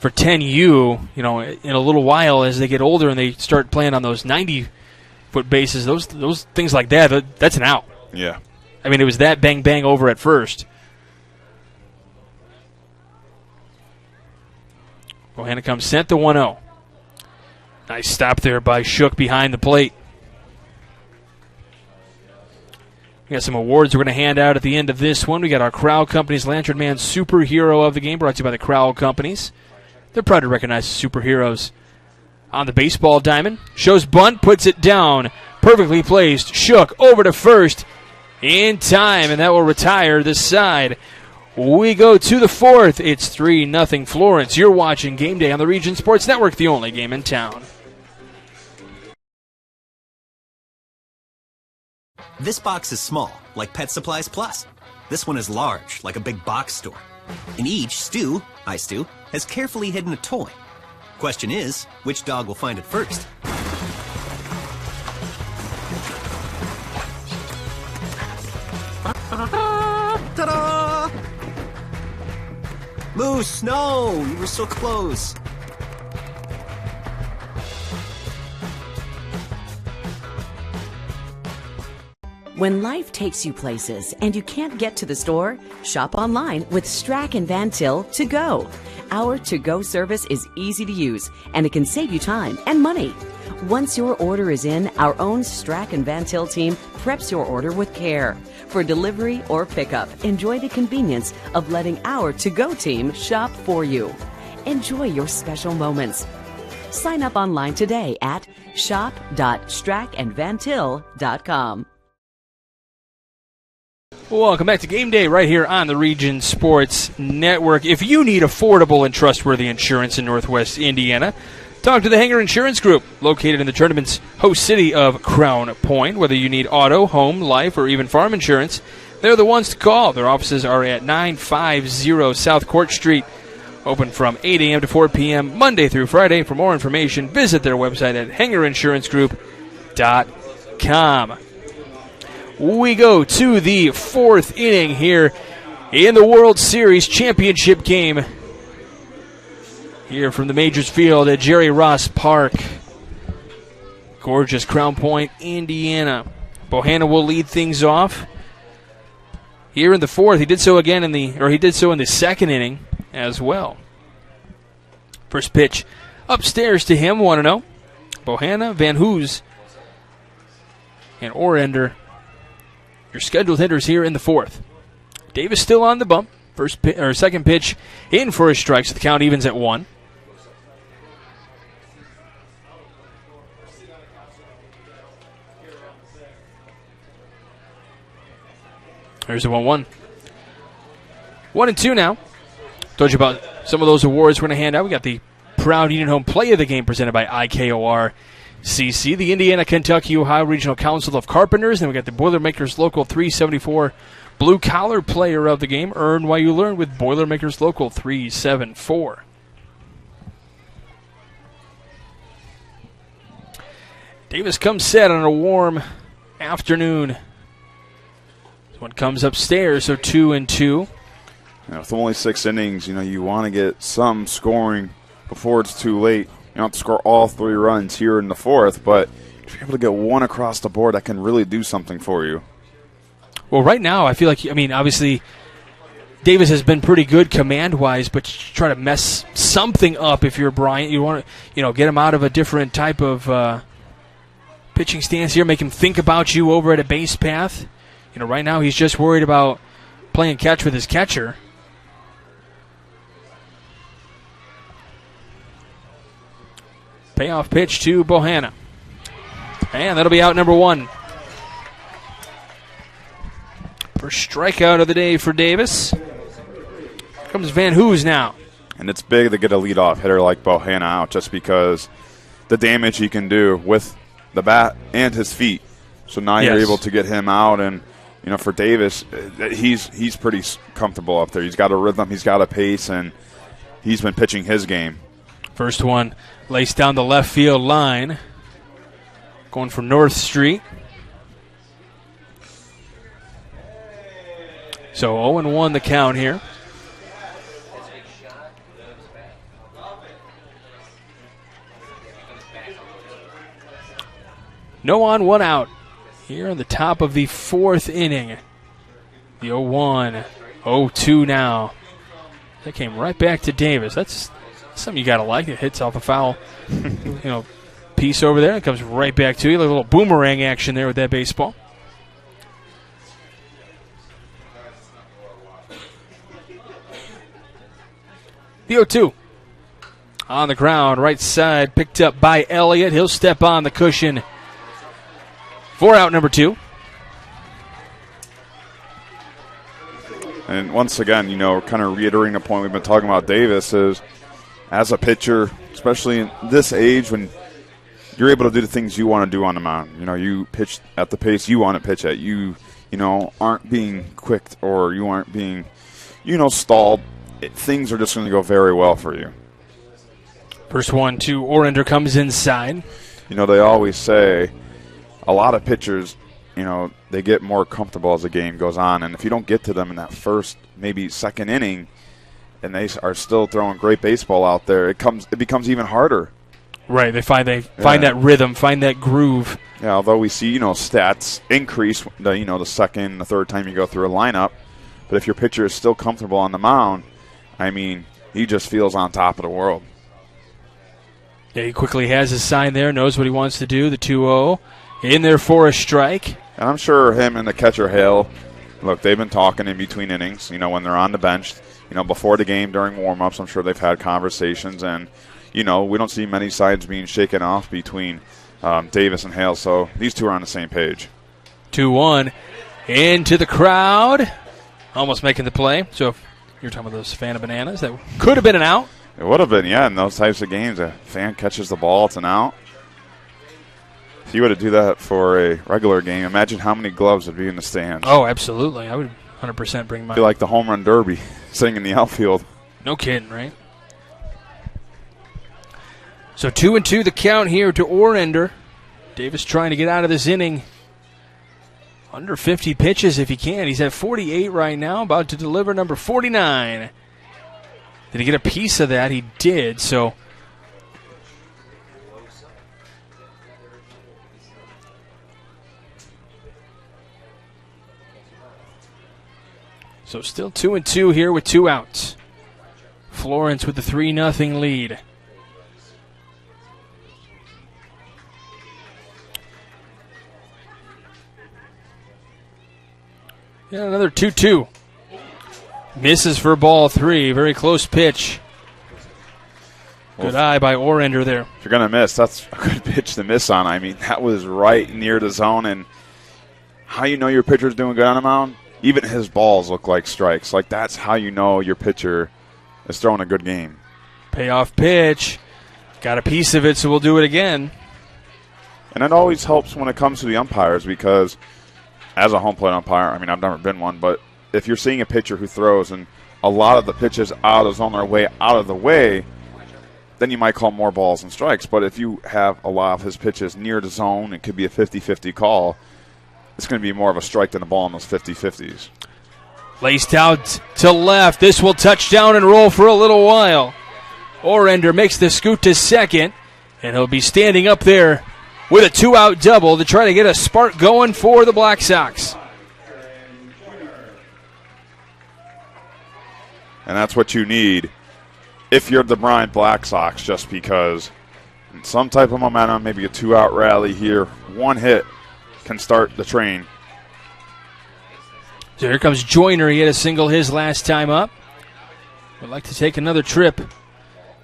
10U. In a little while as they get older and they start playing on those 90-foot bases, those things like that's an out. Yeah. I mean, it was that bang over at first. Bohanna comes sent to 1-0. Nice stop there by Shook behind the plate. We got some awards we're going to hand out at the end of this one. We got our Crowell Companies Lantern Man Superhero of the Game, brought to you by the Crowell Companies. They're proud to recognize superheroes on the baseball diamond. Shows bunt, puts it down. Perfectly placed. Shook over to first in time, and that will retire this side. We go to the fourth. It's 3-0 Florence. You're watching Game Day on the Region Sports Network, the only game in town. This box is small, like Pet Supplies Plus. This one is large, like a big box store. In each, Stu, has carefully hidden a toy. Question is, which dog will find it first? Ta-da! Moose, no! You were so close. When life takes you places and you can't get to the store, shop online with Strack and Van Til To Go. Our to-go service is easy to use, and it can save you time and money. Once your order is in, our own Strack and Van Til team preps your order with care. For delivery or pickup, enjoy the convenience of letting our to-go team shop for you. Enjoy your special moments. Sign up online today at shop.strackandvantil.com. Welcome back to Game Day right here on the Region Sports Network. If you need affordable and trustworthy insurance in Northwest Indiana, talk to the Hanger Insurance Group, located in the tournament's host city of Crown Point. Whether you need auto, home, life, or even farm insurance, they're the ones to call. Their offices are at 950 South Court Street, open from 8 a.m. to 4 p.m. Monday through Friday. For more information, visit their website at hangerinsurancegroup.com. We go to the fourth inning here in the World Series championship game here from the Majors Field at Jerry Ross Park. Gorgeous Crown Point, Indiana. Bohanna will lead things off here in the fourth. He did so again in the second inning as well. First pitch upstairs to him, 1-0. Bohanna, Van Hoos and Orender, your scheduled hitters here in the fourth. Davis still on the bump. Second pitch in for a strike, so the count evens at 1. There's the 1-1. 1-2 now. Told you about some of those awards we're going to hand out. We got the Proud Union Home Play of the Game presented by IKOR-CC, the Indiana, Kentucky, Ohio Regional Council of Carpenters, and we got the Boilermakers Local 374 Blue Collar Player of the Game. Earn while you learn with Boilermakers Local 374. Davis comes set on a warm afternoon. This one comes upstairs, so 2-2. With only 6 innings, you want to get some scoring before it's too late. You don't have to score all 3 runs here in the fourth, but if you're able to get one across the board, that can really do something for you. Well, right now, I feel like, obviously, Davis has been pretty good command-wise, but you try to mess something up if you're Bryant. You want to, get him out of a different type of pitching stance here, make him think about you over at a base path. Right now he's just worried about playing catch with his catcher. Payoff pitch to Bohanna. And that'll be out number 1. First strikeout of the day for Davis. Here comes Van Hoos now. And it's big to get a leadoff hitter like Bohanna out just because the damage he can do with the bat and his feet. So now you're able to get him out, and for Davis, he's pretty comfortable up there. He's got a rhythm, he's got a pace, and he's been pitching his game. First one laced down the left field line. Going for North Street. So 0-1 the count here. No on, 1 out. Here on the top of the 4th inning. The 0-1, 0-2 now. That came right back to Davis. That's something you got to like. It hits off a foul piece over there. It comes right back to you. A little boomerang action there with that baseball. The 0-2. On the ground, right side, picked up by Elliott. He'll step on the cushion. 4 out, number 2. And once again, kind of reiterating the point we've been talking about Davis is, as a pitcher, especially in this age when you're able to do the things you want to do on the mound. You pitch at the pace you want to pitch at. You aren't being quicked or you aren't being, stalled. Things are just going to go very well for you. First one to Orender comes inside. They always say a lot of pitchers, they get more comfortable as the game goes on. And if you don't get to them in that first, maybe second inning, and they are still throwing great baseball out there, it becomes even harder. Right, they find that rhythm, find that groove. Yeah, although we see, stats increase, the second, the third time you go through a lineup. But if your pitcher is still comfortable on the mound, he just feels on top of the world. Yeah, he quickly has his sign there, knows what he wants to do, the 2-0. In there for a strike. And I'm sure him and the catcher, Hale, look, they've been talking in between innings, when they're on the bench, before the game, during warm-ups. I'm sure they've had conversations. And, we don't see many sides being shaken off between Davis and Hale. So these two are on the same page. 2-1 into the crowd. Almost making the play. So if you're talking about those fan of bananas, that could have been an out. It would have been, yeah, in those types of games. A fan catches the ball, it's an out. If you were to do that for a regular game, imagine how many gloves would be in the stands. Oh, absolutely. I would 100% bring mine. Feel like the home run derby, sitting in the outfield. No kidding, right? So 2-2 the count here to Orender. Davis trying to get out of this inning. Under 50 pitches if he can. He's at 48 right now, about to deliver number 49. Did he get a piece of that? He did, so... So still 2-2 here with 2 outs. Florence with the 3-0 lead. Yeah, another 2-2. Misses for ball 3. Very close pitch. Good eye by Orender there. If you're going to miss, that's a good pitch to miss on. I mean, that was right near the zone, and how you know your pitcher's doing good on the mound? Even his balls look like strikes. Like, that's how you know your pitcher is throwing a good game. Payoff pitch. Got a piece of it, so we'll do it again. And it always helps when it comes to the umpires because as a home plate umpire, I mean, I've never been one, but if you're seeing a pitcher who throws and a lot of the pitches out of the zone are way out of the way, then you might call more balls and strikes. But if you have a lot of his pitches near the zone, it could be a 50-50 call. It's going to be more of a strike than a ball in those 50-50s. Laced out to left. This will touch down and roll for a little while. Orender makes the scoot to second, and he'll be standing up there with a 2-out double to try to get a spark going for the Black Sox. And that's what you need if you're the Bryant Black Sox, just because some type of momentum, maybe a 2-out rally here, one hit can start the train. So here comes Joyner. He had a single his last time up. Would like to take another trip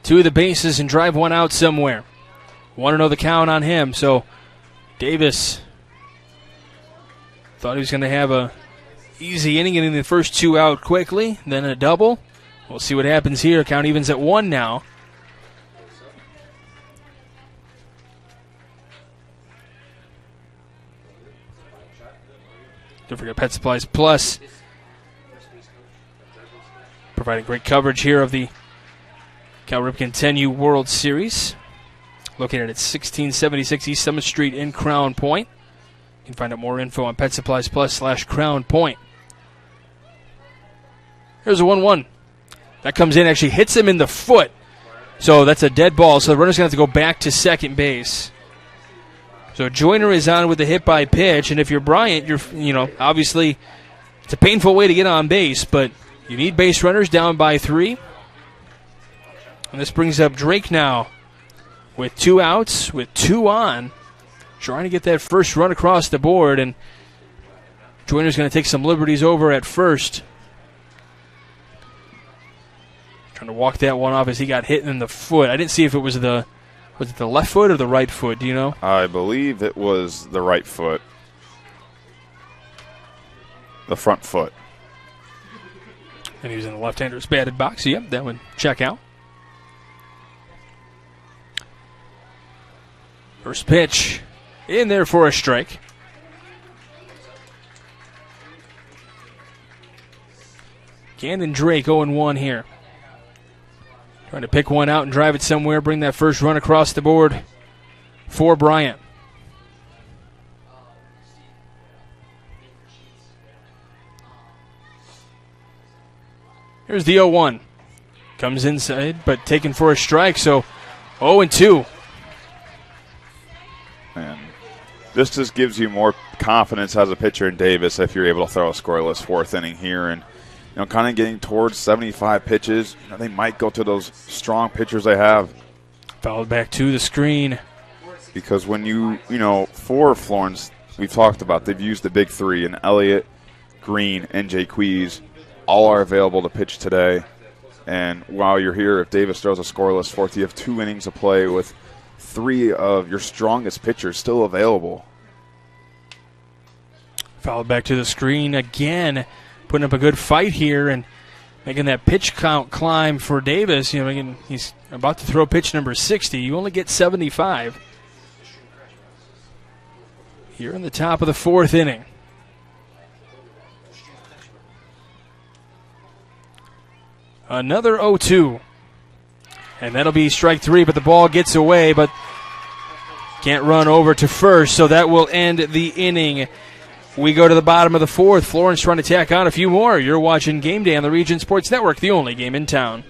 to the bases and drive one out somewhere. Want to know the count on him. So Davis thought he was going to have a easy inning, getting the first 2 out quickly, then a double. We'll see what happens here. Count evens at 1 now. Don't forget Pet Supplies Plus, providing great coverage here of the Cal Ripken 10U World Series. Located at 1676 East Summit Street in Crown Point. You can find out more info on Pet Supplies Plus/Crown Point. Here's a 1-1. That comes in, actually hits him in the foot. So that's a dead ball. So the runner's going to have to go back to second base. So Joyner is on with the hit by pitch. And if you're Bryant, obviously it's a painful way to get on base, but you need base runners down by 3. And this brings up Drake now with 2 outs, with 2 on, trying to get that first run across the board. And Joyner's going to take some liberties over at first. Trying to walk that one off as he got hit in the foot. I didn't see if it was the left foot or the right foot? Do you know? I believe it was the right foot. The front foot. And he was in the left-hander's batted box. Yep, that would check out. First pitch in there for a strike. Gannon Drake 0-1 here. Trying to pick one out and drive it somewhere, bring that first run across the board for Bryant. Here's the 0-1. Comes inside, but taken for a strike, so 0-2. And this just gives you more confidence as a pitcher in Davis if you're able to throw a scoreless 4th inning here. And kind of getting towards 75 pitches. They might go to those strong pitchers they have. Fouled back to the screen. Because when for Florence, we've talked about, they've used the big 3, and Elliott, Green, and Jaquez all are available to pitch today. And while you're here, if Davis throws a scoreless 4th, you have 2 innings of play with 3 of your strongest pitchers still available. Fouled back to the screen again. Putting up a good fight here and making that pitch count climb for Davis. He's about to throw pitch number 60. You only get 75. Here in the top of the 4th inning. Another 0-2. And that'll be strike 3, but the ball gets away, but can't run over to first, so that will end the inning. We go to the bottom of the 4th. Florence trying to tack on a few more. You're watching Game Day on the Region Sports Network, the only game in town.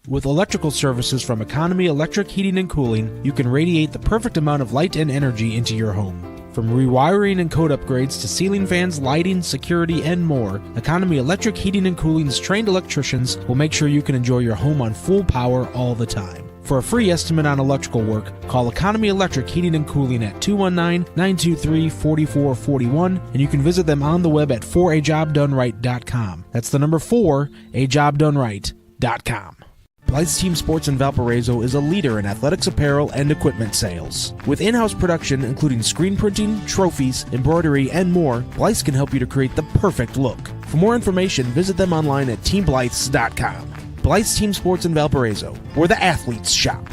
With electrical services from Economy Electric Heating and Cooling, you can radiate the perfect amount of light and energy into your home. From rewiring and code upgrades to ceiling fans, lighting, security, and more, Economy Electric Heating and Cooling's trained electricians will make sure you can enjoy your home on full power all the time. For a free estimate on electrical work, call Economy Electric Heating and Cooling at 219-923-4441, and you can visit them on the web at 4ajobdoneright.com. That's the number 4ajobdoneright.com. Blythe's Team Sports in Valparaiso is a leader in athletics apparel and equipment sales. With in-house production including screen printing, trophies, embroidery, and more, Blythe's can help you to create the perfect look. For more information, visit them online at teamblythes.com. Blythe's Team Sports in Valparaiso, where the athletes shop.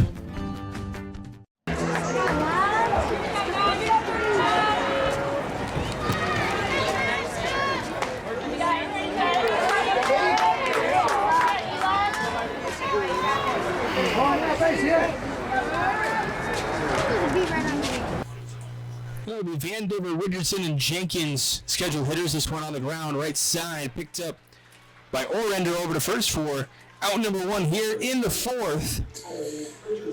It'll be Vandover, Richardson, and Jenkins scheduled hitters. This one on the ground, right side, picked up by Orender over to first for out number 1 here in the 4th.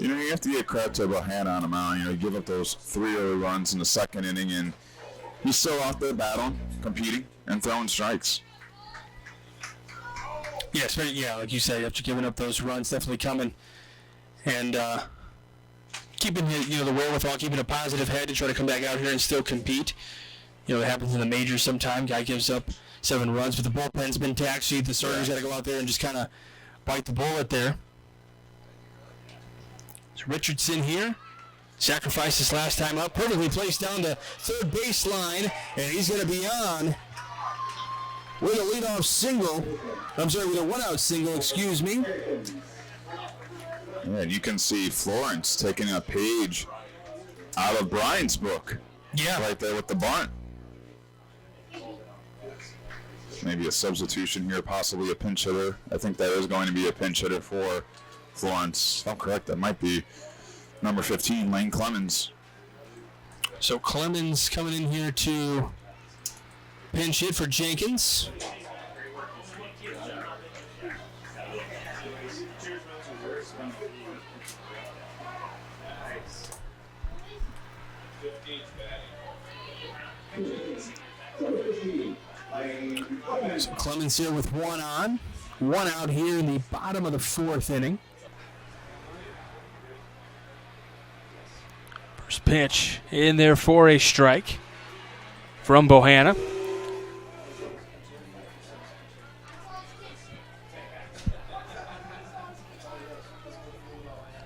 You have to get credit to Bohanna on the mound. He gave up those 3 early runs in the 2nd inning, and he's still out there battling, competing, and throwing strikes. Yeah, like you said, after giving up those runs, definitely coming and keeping the wherewithal, keeping a positive head to try to come back out here and still compete. It happens in the majors sometimes. Guy gives up 7 runs, but the bullpen's been taxied. The starters got to go out there and just kind of bite the bullet there. So Richardson here. Sacrificed this last time up. Perfectly placed down the third baseline, and he's going to be on with a leadoff single. With a one-out single, excuse me. And you can see Florence taking a page out of Bryant's book. Yeah. Right there with the bunt. Maybe a substitution here, possibly a pinch hitter. I think that is going to be a pinch hitter for Florence. I'm correct. That might be number 15, Lane Clemens. So Clemens coming in here to pinch hit for Jenkins. So Clemens here with 1 on, 1 out here in the bottom of the 4th inning. First pitch in there for a strike from Bohanna.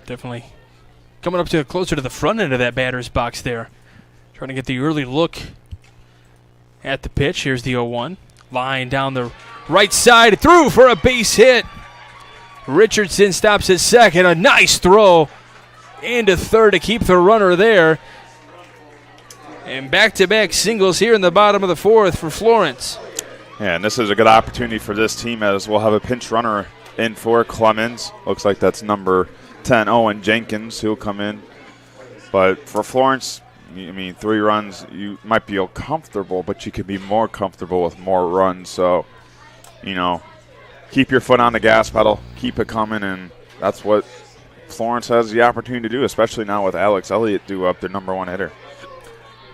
Definitely coming up to closer to the front end of that batter's box there. Trying to get the early look at the pitch. Here's the 0-1. Line down the right side, through for a base hit. Richardson stops at second. A nice throw into third to keep the runner there. And back-to-back singles here in the bottom of the 4th for Florence. Yeah, and this is a good opportunity for this team as we'll have a pinch runner in for Clemens. Looks like that's number 10, Owen Jenkins, who'll come in. But for Florence, 3 runs, you might be comfortable, but you could be more comfortable with more runs. So, keep your foot on the gas pedal, keep it coming, and that's what Florence has the opportunity to do, especially now with Alex Elliott due up, their number 1 hitter.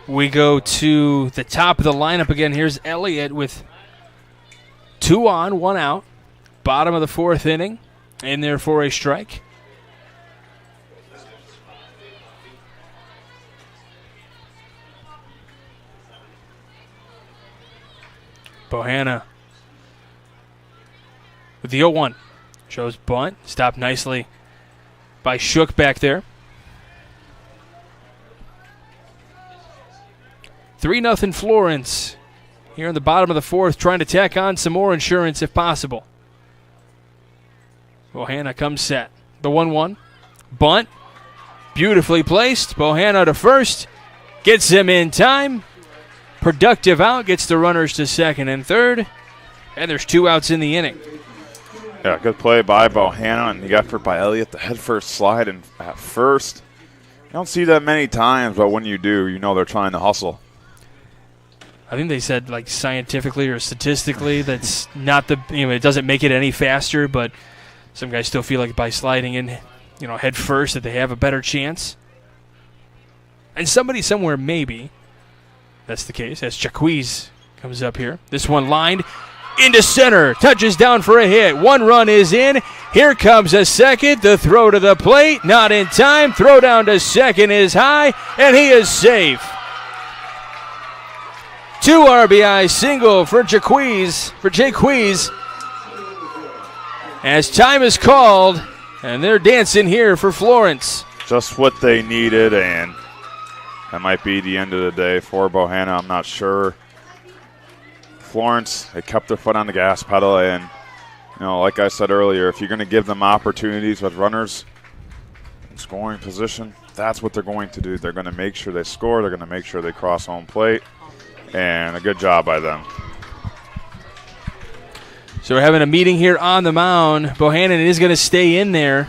We go to the top of the lineup again. Here's Elliott with 2 on, 1 out. Bottom of the 4th inning, in there for a strike. Bohanna with the 0-1. Shows bunt. Stopped nicely by Shook back there. 3-0 Florence here in the bottom of the 4th, trying to tack on some more insurance if possible. Bohanna comes set. The 1-1. Bunt. Beautifully placed. Bohanna to first. Gets him in time. Productive out, gets the runners to second and third, and there's 2 outs in the inning. Yeah, good play by Bohanna, and the effort by Elliott, the head first slide and at first. You don't see that many times, but when you do, they're trying to hustle. I think they said, scientifically or statistically, that's not it doesn't make it any faster, but some guys still feel like by sliding in, head first that they have a better chance. And somebody somewhere maybe. That's the case as Jaquiz comes up here. This one lined into center. Touches down for a hit. 1 run is in, Here comes a second. The throw to the plate, not in time. Throw down to second is high, and he is safe. 2 RBI single for Jaques. As time is called, and they're dancing here for Florence. Just what they needed, and that might be the end of the day for Bohanna. I'm not sure. Florence, they kept their foot on the gas pedal, and like I said earlier, if you're going to give them opportunities with runners in scoring position, that's what they're going to do. They're going to make sure they score. They're going to make sure they cross home plate, and a good job by them. So we're having a meeting here on the mound. Bohannon is going to stay in there.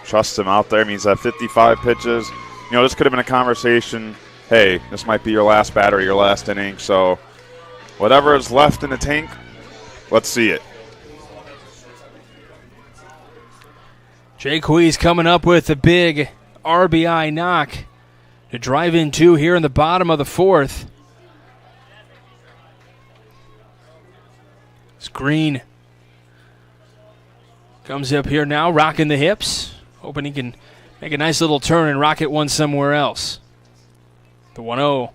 Trust him out there. I mean, he's at 55 pitches. This could have been a conversation. Hey, this might be your last batter, your last inning. So whatever is left in the tank, let's see it. Jaques coming up with a big RBI knock to drive in 2 here in the bottom of the 4th. It's Green. Comes up here now, rocking the hips. Hoping he can make a nice little turn and rocket one somewhere else. The 1-0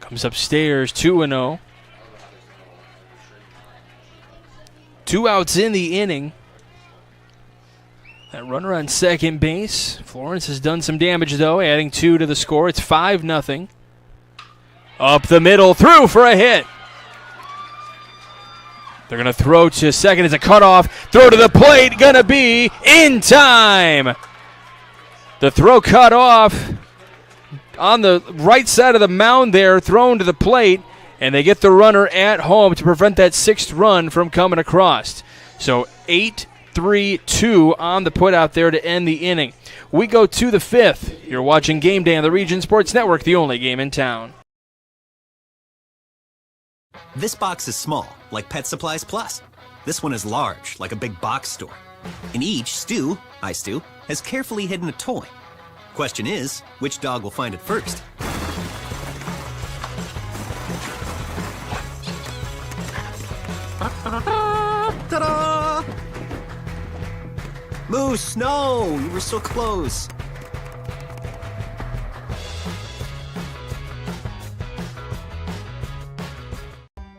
comes upstairs, 2-0. 2 outs in the inning. That runner on second base. Florence has done some damage, though, adding 2 to the score. It's 5-0. Up the middle, through for a hit. They're going to throw to second. It's a cutoff. Throw to the plate. Going to be in time. The throw cut off on the right side of the mound there, thrown to the plate, and they get the runner at home to prevent that 6th run from coming across. So 8-3-2 on the put out there to end the inning. We go to the 5th. You're watching Game Day on the Region Sports Network, the only game in town. This box is small, like Pet Supplies Plus. This one is large, like a big box store. In each, Stu, has carefully hidden a toy. Question is, which dog will find it first? Ta-da! Moose, no! You were so close.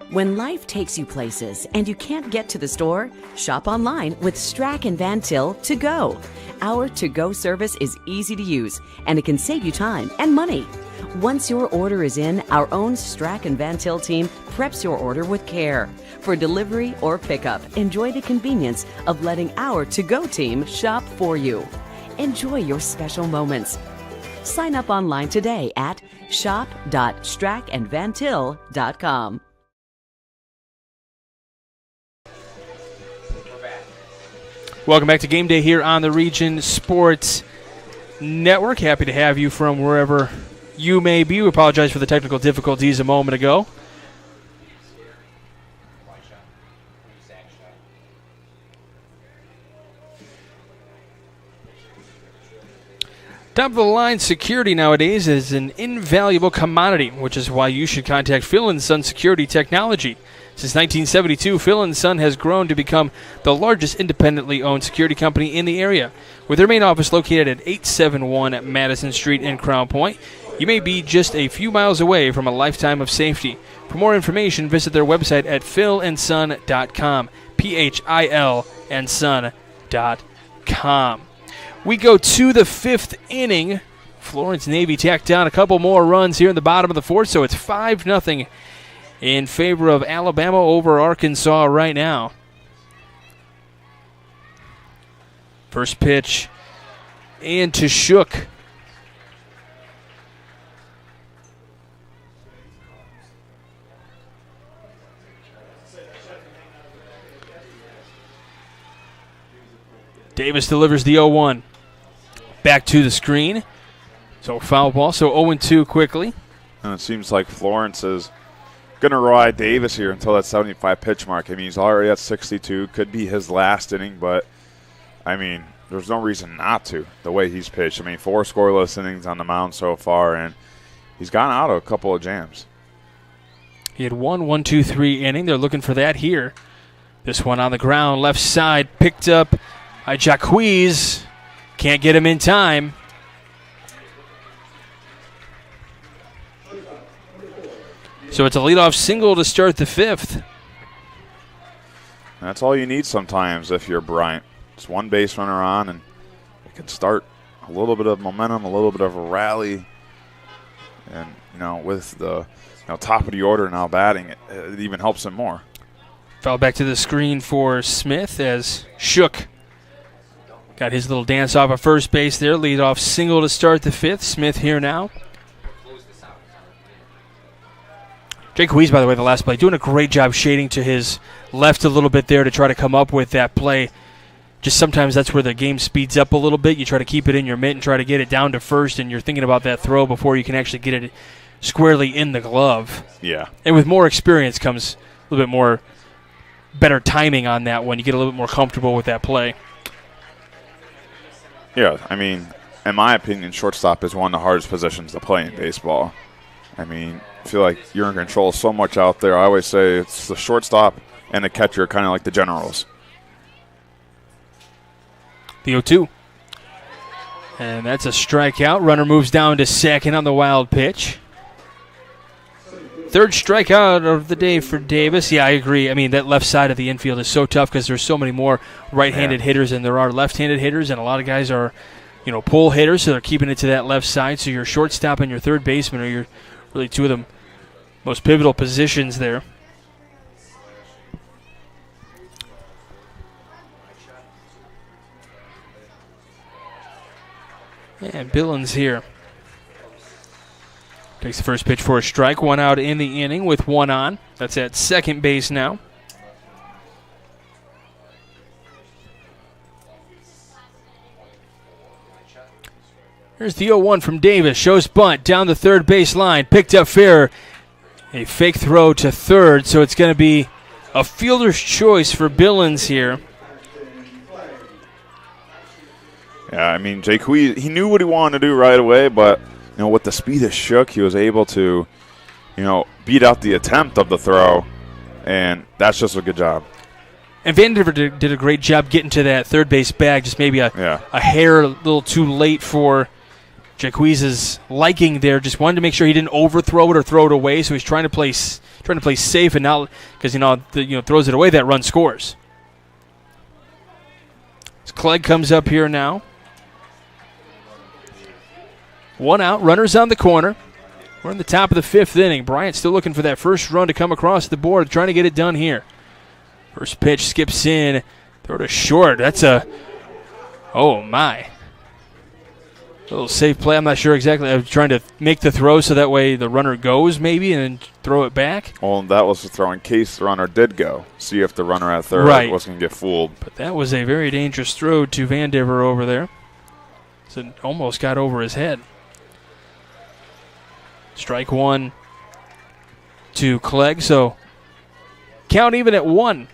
When life takes you places and you can't get to the store, shop online with Strack and Van Til To Go. Our to-go service is easy to use, and it can save you time and money. Once your order is in, our own Strack and Van Til team preps your order with care. For delivery or pickup, enjoy the convenience of letting our to-go team shop for you. Enjoy your special moments. Sign up online today at shop.strackandvantil.com. Welcome back to Game Day here on the Region Sports Network. Happy to have you from wherever you may be. We apologize for the technical difficulties a moment ago. Top of the line security nowadays is an invaluable commodity, which is why you should contact Phil & Son Security Technology. Since 1972, Phil & Son has grown to become the largest independently owned security company in the area. With their main office located at 871 Madison Street in Crown Point, you may be just a few miles away from a lifetime of safety. For more information, visit their website at philandson.com, philandson.com. We go to the 5th inning. Florence Navy tacked down a couple more runs here in the bottom of the 4th, so it's 5-0 in favor of Alabama over Arkansas right now. First pitch and to Shook. Davis delivers the 0-1. Back to the screen. So foul ball, so 0-2 quickly. And it seems like Florence is going to ride Davis here until that 75 pitch mark. I mean, he's already at 62. Could be his last inning, but, I mean, there's no reason not to, the way he's pitched. I mean, 4 scoreless innings on the mound so far, and he's gotten out of a couple of jams. He had 1-1-2-3 inning. They're looking for that here. This one on the ground, left side, picked up by Jacquez. Can't get him in time. So it's a leadoff single to start the 5th. That's all you need sometimes if you're Bryant. It's one base runner on, and it can start a little bit of momentum, a little bit of a rally. And, with the top of the order now batting, it even helps him more. Foul back to the screen for Smith as Shook got his little dance off at first base there. Leadoff single to start the 5th. Smith here now. Jake Huiz, by the way, the last play, doing a great job shading to his left a little bit there to try to come up with that play. Just sometimes that's where the game speeds up a little bit. You try to keep it in your mitt and try to get it down to first, and you're thinking about that throw before you can actually get it squarely in the glove. Yeah. And with more experience comes a little bit more better timing on that one. You get a little bit more comfortable with that play. Yeah, I mean, in my opinion, shortstop is one of the hardest positions to play in baseball. I mean, I feel like you're in control so much out there. I always say it's the shortstop and the catcher, kind of like the generals. The 0-2. And that's a strikeout. Runner moves down to second on the wild pitch. Third strikeout of the day for Davis. Yeah, I agree. I mean, that left side of the infield is so tough because there's so many more right-handed hitters than there are left-handed hitters, and a lot of guys are, pull hitters, so they're keeping it to that left side. So your shortstop and your third baseman are your really two of the most pivotal positions there. And Billings here takes the first pitch for a strike. One out in the inning with one on. That's at second base now. Here's the 0-1 from Davis. Shows bunt down the third base line. Picked up fair. A fake throw to third, so it's going to be a fielder's choice for Billings here. Yeah, I mean, Jake Hui, he knew what he wanted to do right away, but, with the speed of Shook, he was able to, beat out the attempt of the throw, and that's just a good job. And Vandiver did a great job getting to that third base bag, just maybe a hair a little too late for Jacquez's liking there. Just wanted to make sure he didn't overthrow it or throw it away, so he's trying to play safe and not because throws it away, that run scores. As Clegg comes up here now. One out, runners on the corner. We're in the top of the 5th inning. Bryant still looking for that first run to come across the board, trying to get it done here. First pitch skips in, throw to short. That's oh my. A little safe play. I'm not sure exactly. I was trying to make the throw so that way the runner goes maybe and then throw it back. Well, that was the throw in case the runner did go. See if the runner at third wasn't going to get fooled. But that was a very dangerous throw to Vandiver over there. So it almost got over his head. Strike one to Clegg, so count even at 1.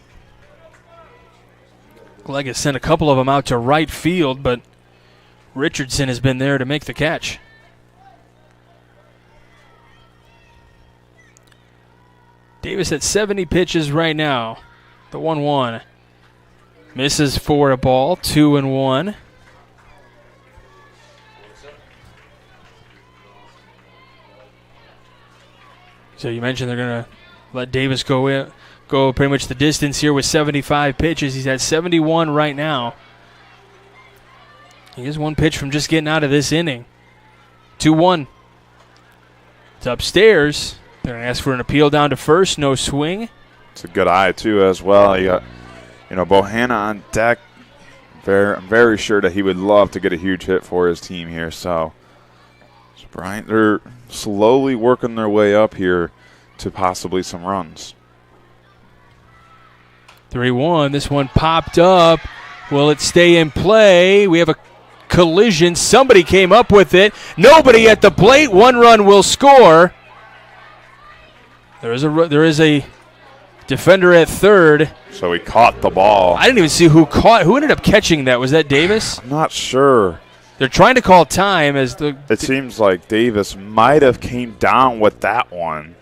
Clegg has sent a couple of them out to right field, but Richardson has been there to make the catch. Davis at 70 pitches right now. The 1-1. Misses for a ball, 2-1. So you mentioned they're going to let Davis go pretty much the distance here with 75 pitches. He's at 71 right now. He is one pitch from just getting out of this inning. 2-1. It's upstairs. They're going to ask for an appeal down to first. No swing. It's a good eye, too, as well. You got, Bohanna on deck. I'm very sure that he would love to get a huge hit for his team here. So Bryant, they're slowly working their way up here to possibly some runs. 3-1. This one popped up. Will it stay in play? We have a collision. Somebody came up with it. Nobody at the plate. 1 run will score. There is a defender at third. So he caught the ball. I didn't even see who ended up catching that. Was that Davis? I'm not sure. They're trying to call time as the. It seems like Davis might have came down with that one.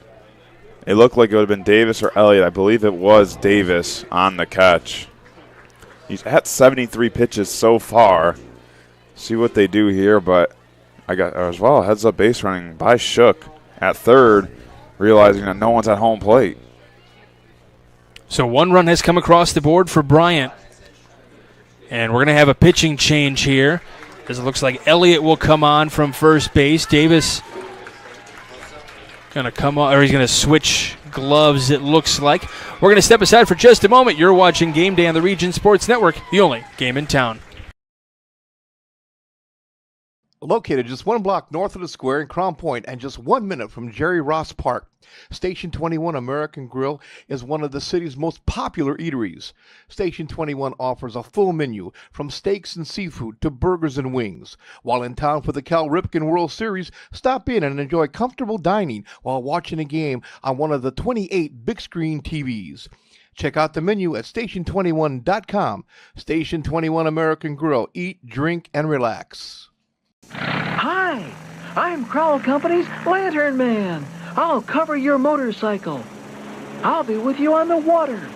It looked like it would have been Davis or Elliott. I believe it was Davis on the catch. He's at 73 pitches so far. See what they do here, but I got as well heads up base running by Shook at third, realizing that no one's at home plate. So 1 run has come across the board for Bryant. And we're going to have a pitching change here, as it looks like Elliott will come on from first base. Davis going to come on, or he's going to switch gloves, it looks like. We're going to step aside for just a moment. You're watching Game Day on the Region Sports Network, the only game in town. Located just 1 block north of the square in Crown Point and just 1 minute from Jerry Ross Park, Station 21 American Grill is one of the city's most popular eateries. Station 21 offers a full menu from steaks and seafood to burgers and wings. While in town for the Cal Ripken World Series, stop in and enjoy comfortable dining while watching a game on one of the 28 big screen TVs. Check out the menu at station21.com. Station 21 American Grill. Eat, drink, and relax. Hi, I'm Crowell Company's Lantern Man. I'll cover your motorcycle. I'll be with you on the water.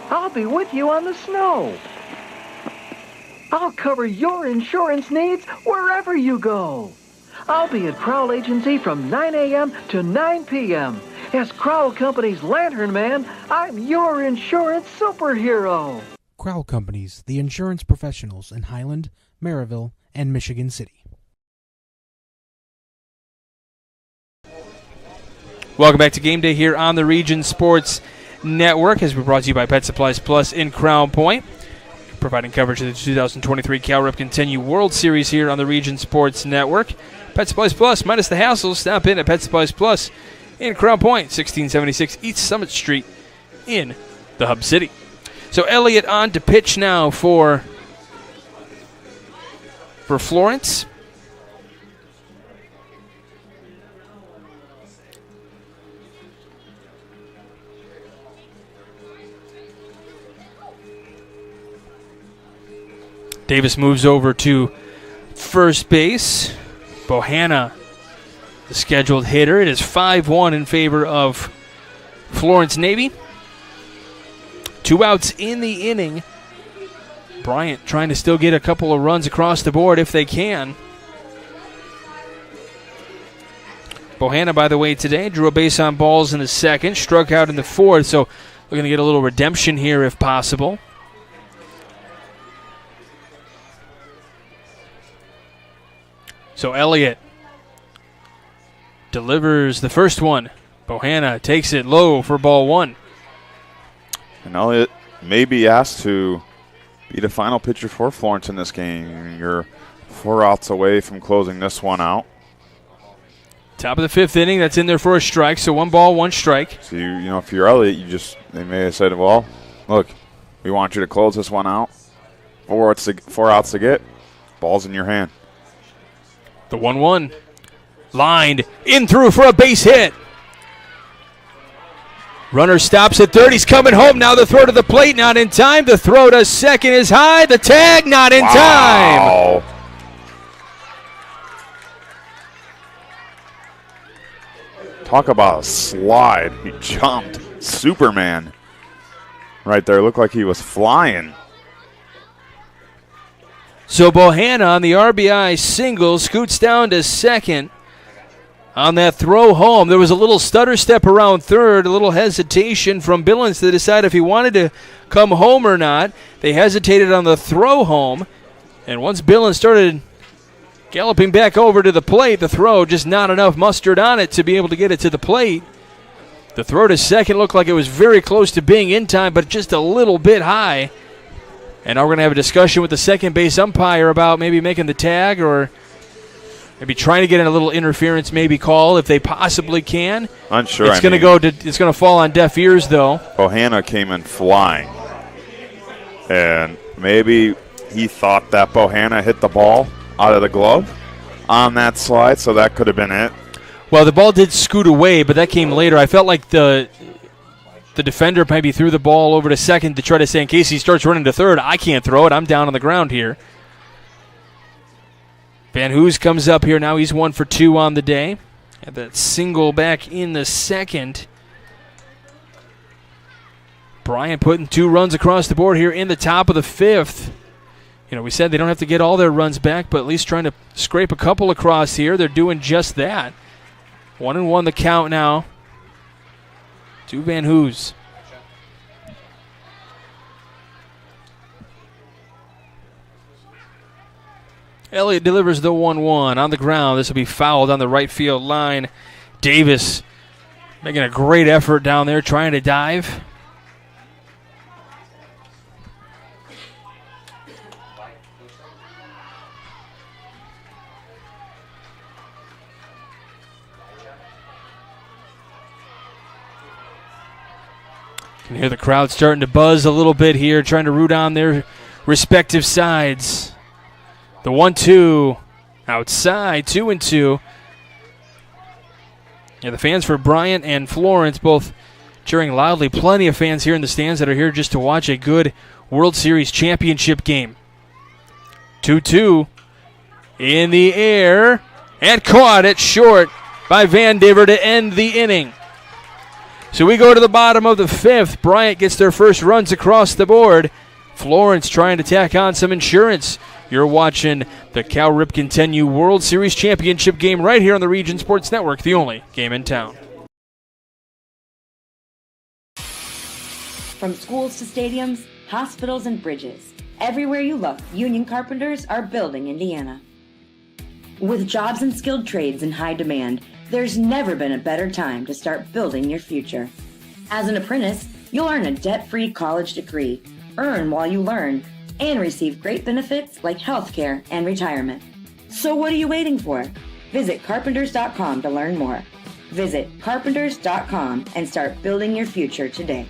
I'll be with you on the snow. I'll cover your insurance needs wherever you go. I'll be at Crowell Agency from 9 a.m. to 9 p.m. As Crowell Company's Lantern Man, I'm your insurance superhero. Crowell Companies, the insurance professionals in Highland, Maryville, and Michigan City. Welcome back to Game Day here on the Region Sports Network, as we're brought to you by Pet Supplies Plus in Crown Point, providing coverage of the 2023 Cal Ripken 10U World Series here on the Region Sports Network. Pet Supplies Plus, minus the hassle. Stop in at Pet Supplies Plus in Crown Point, 1676 East Summit Street in the Hub City. So Elliott on to pitch now for Florence. Davis moves over to first base. Bohanna, the scheduled hitter. It is 5-1 in favor of Florence Navy. 2 outs in the inning. Bryant trying to still get a couple of runs across the board if they can. Bohanna, by the way, today drew a base on balls in the second, struck out in the fourth, so we're going to get a little redemption here if possible. So Elliott delivers the first one. Bohanna takes it low for ball 1. And Elliott may be asked to be the final pitcher for Florence in this game. You're 4 outs away from closing this one out. Top of the 5th inning, that's in there for a strike, so 1 ball, 1 strike. So, if you're Elliott, they may have said, well, look, we want you to close this one out. 4 outs to get. Ball's in your hand. The 1-1. Lined in through for a base hit. Runner stops at third. He's coming home. Now the throw to the plate, not in time. The throw to second is high. The tag, not in time. Talk about a slide. He jumped. Superman. Right there. Looked like he was flying. So Bohanna on the RBI single scoots down to second. On that throw home, there was a little stutter step around third, a little hesitation from Billings to decide if he wanted to come home or not. They hesitated on the throw home, and once Billings started galloping back over to the plate, the throw just not enough mustard on it to be able to get it to the plate. The throw to second looked like it was very close to being in time, but just a little bit high. And now we're going to have a discussion with the second base umpire about maybe making the tag or maybe trying to get in a little interference maybe call if they possibly can. Unsure. It's going to fall on deaf ears, though. Bohanna came in flying. And maybe he thought that Bohanna hit the ball out of the glove on that slide, so that could have been it. Well, the ball did scoot away, but that came later. I felt like the defender maybe threw the ball over to second to try to say, in case he starts running to third, I can't throw it. I'm down on the ground here. Van Hoos comes up here now. He's 1 for 2 on the day. Had that single back in the second. Bryant putting 2 runs across the board here in the top of the 5th. You know, we said they don't have to get all their runs back, but at least trying to scrape a couple across here. They're doing just that. 1-1 the count now to Van Hoos. Elliott delivers the 1-1 on the ground. This will be fouled on the right field line. Davis making a great effort down there trying to dive. Can hear the crowd starting to buzz a little bit here, trying to root on their respective sides. The 1-2 outside, 2-2. Yeah, the fans for Bryant and Florence both cheering loudly. Plenty of fans here in the stands that are here just to watch a good World Series championship game. 2-2 in the air and caught it short by Van Diver to end the inning. So we go to the bottom of the 5th. Bryant gets their first runs across the board. Florence trying to tack on some insurance. You're watching the Cal Ripken 10U World Series Championship game right here on the Region Sports Network, the only game in town. From schools to stadiums, hospitals and bridges, everywhere you look, union carpenters are building Indiana. With jobs and skilled trades in high demand, there's never been a better time to start building your future. As an apprentice, you'll earn a debt-free college degree, earn while you learn, and receive great benefits like healthcare and retirement. So what are you waiting for? Visit carpenters.com to learn more. Visit carpenters.com and start building your future today.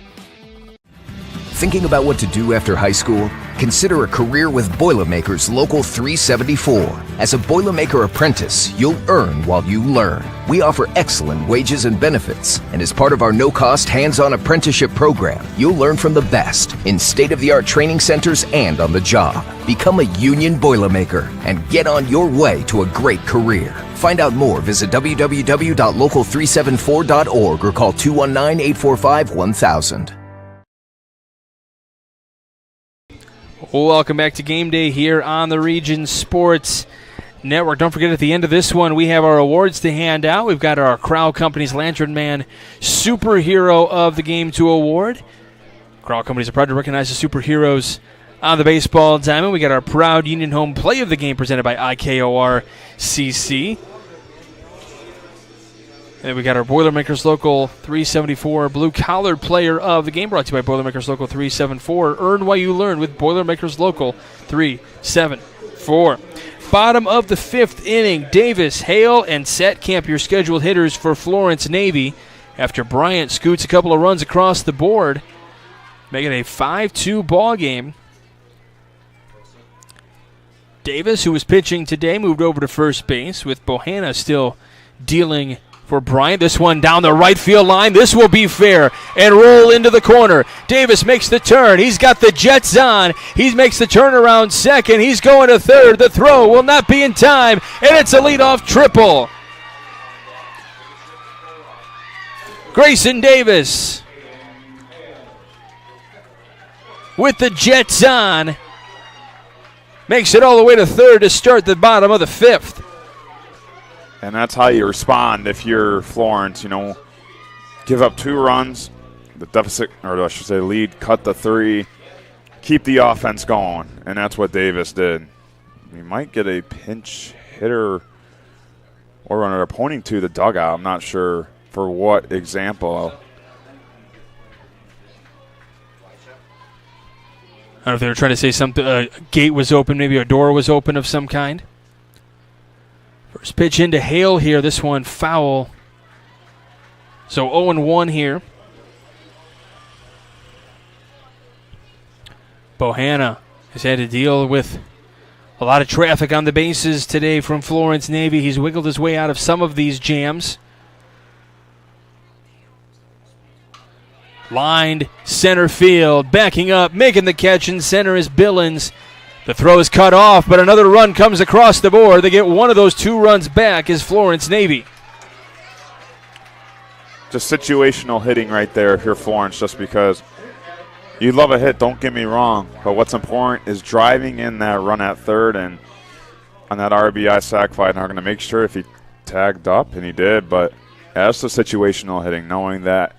Thinking about what to do after high school? Consider a career with Boilermakers Local 374. As a Boilermaker apprentice, you'll earn while you learn. We offer excellent wages and benefits, and as part of our no-cost hands-on apprenticeship program, you'll learn from the best in state-of-the-art training centers and on the job. Become a union Boilermaker and get on your way to a great career. Find out more, visit www.local374.org or call 219-845-1000. Welcome back to Game Day here on the Region Sports Network. Don't forget, at the end of this one, we have our awards to hand out. We've got our Crowell Companies Lantern Man Superhero of the Game to award. Crowell Companies are proud to recognize the superheroes on the baseball diamond. We got our proud Union Home Play of the Game presented by IKOR-CC. And we got our Boilermakers Local 374 Blue Collar Player of the Game, brought to you by Boilermakers Local 374. Earn while you learn with Boilermakers Local 374. Bottom of the 5th inning, Davis, Hale, and Setkamp, your scheduled hitters for Florence Navy, after Bryant scoots a couple of runs across the board, making a 5-2 ball game. Davis, who was pitching today, moved over to first base, with Bohanna still dealing for Bryant. This one down the right field line. This will be fair and roll into the corner. Davis makes the turn. He's got the Jets on. He makes the turnaround second. He's going to third. The throw will not be in time, and it's a leadoff triple. Grayson Davis with the Jets on makes it all the way to third to start the bottom of the 5th. And that's how you respond if you're Florence. You know, give up 2 runs, the deficit, or I should say lead, cut the 3, keep the offense going, and that's what Davis did. We might get a pinch hitter or runner pointing to the dugout. I'm not sure for what example. I don't know if they were trying to say something. A gate was open, maybe a door was open of some kind. First pitch into Hale here. This one foul. So 0-1 here. Bohanna has had to deal with a lot of traffic on the bases today from Florence Navy. He's wiggled his way out of some of these jams. Lined center field, backing up, making the catch in center is Billings. The throw is cut off, but another run comes across the board. They get one of those 2 runs back is Florence Navy. Just situational hitting right there if you're Florence, just because You'd love a hit, don't get me wrong, but what's important is driving in that run at third and on that RBI sac fly. And I'm going to make sure if he tagged up, and he did, but that's the situational hitting, knowing that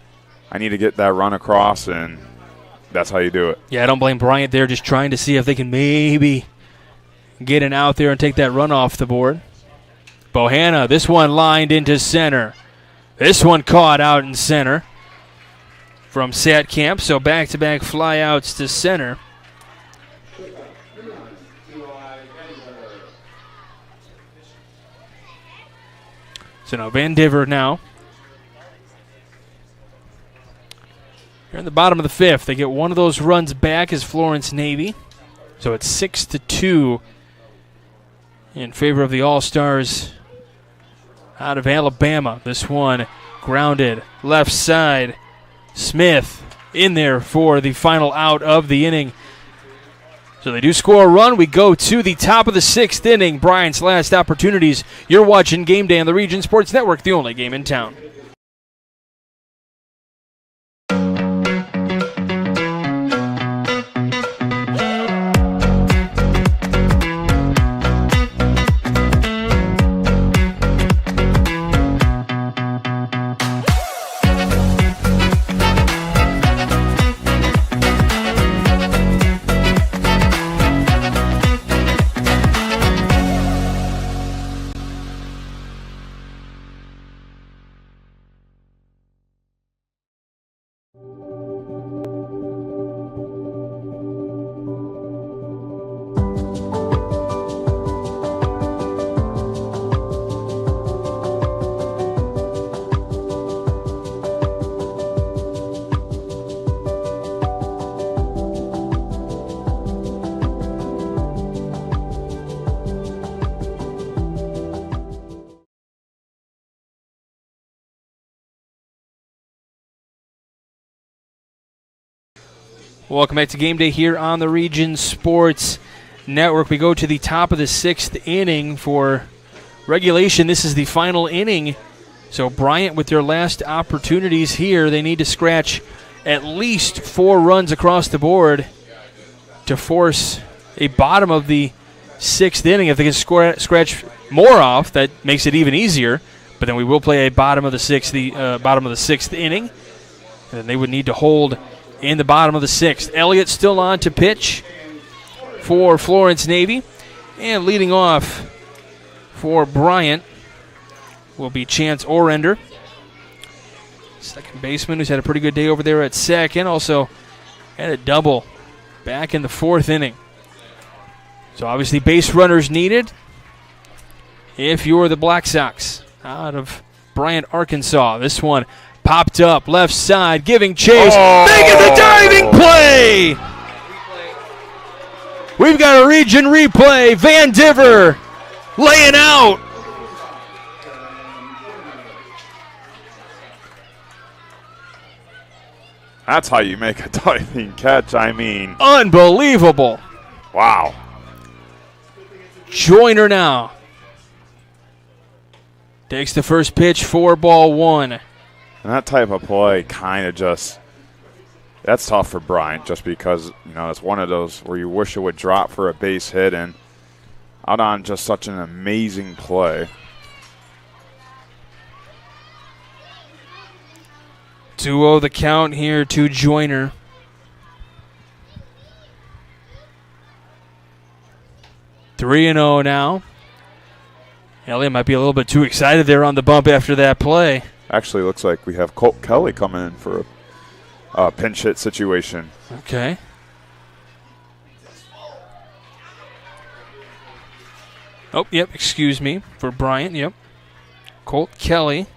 I need to get that run across, and that's how you do it. Yeah, I don't blame Bryant there, just trying to see if they can maybe get an out there and take that run off the board. Bohanna, this one lined into center. This one caught out in center from Satkamp, so back-to-back flyouts to center. So now Van Diver now. Here in the bottom of the fifth, they get one of those runs back as Florence Navy. So it's 6-2 in favor of the All-Stars out of Alabama. This one grounded left side. Smith in there for the final out of the inning. So they do score a run. We go to the top of the sixth inning. Bryant's last opportunities. You're watching Game Day on the Region Sports Network, the only game in town. Welcome back to Game Day here on the Region Sports Network. We go to the top of the sixth inning for regulation. This is the final inning. So Bryant with their last opportunities here. They need to scratch at least 4 runs across the board to force a bottom of the sixth inning. If they can scratch more off, that makes it even easier. But then we will play a bottom of the sixth inning. And then they would need to hold in the bottom of the sixth. Elliott still on to pitch for Florence Navy. And leading off for Bryant will be Chance Orender, second baseman, who's had a pretty good day over there at second. Also had a double back in the fourth inning. So obviously base runners needed if you're the Black Sox out of Bryant, Arkansas. This one popped up left side, giving chase, making the diving play. We've got a region replay. Van Diver laying out. That's how you make a diving catch. I mean, unbelievable. Wow. Joyner now takes the first pitch, 4-1. And that type of play kind of just, that's tough for Bryant just because, you know, it's one of those where you wish it would drop for a base hit and out on just such an amazing play. 2-0 the count here to Joyner. Three and 0 now. Elliott might be a little bit too excited there on the bump after that play. Actually, looks like we have Colt Kelly coming in for a pinch hit situation. Okay. Oh, yep, excuse me, for Bryant, yep. Colt Kelly.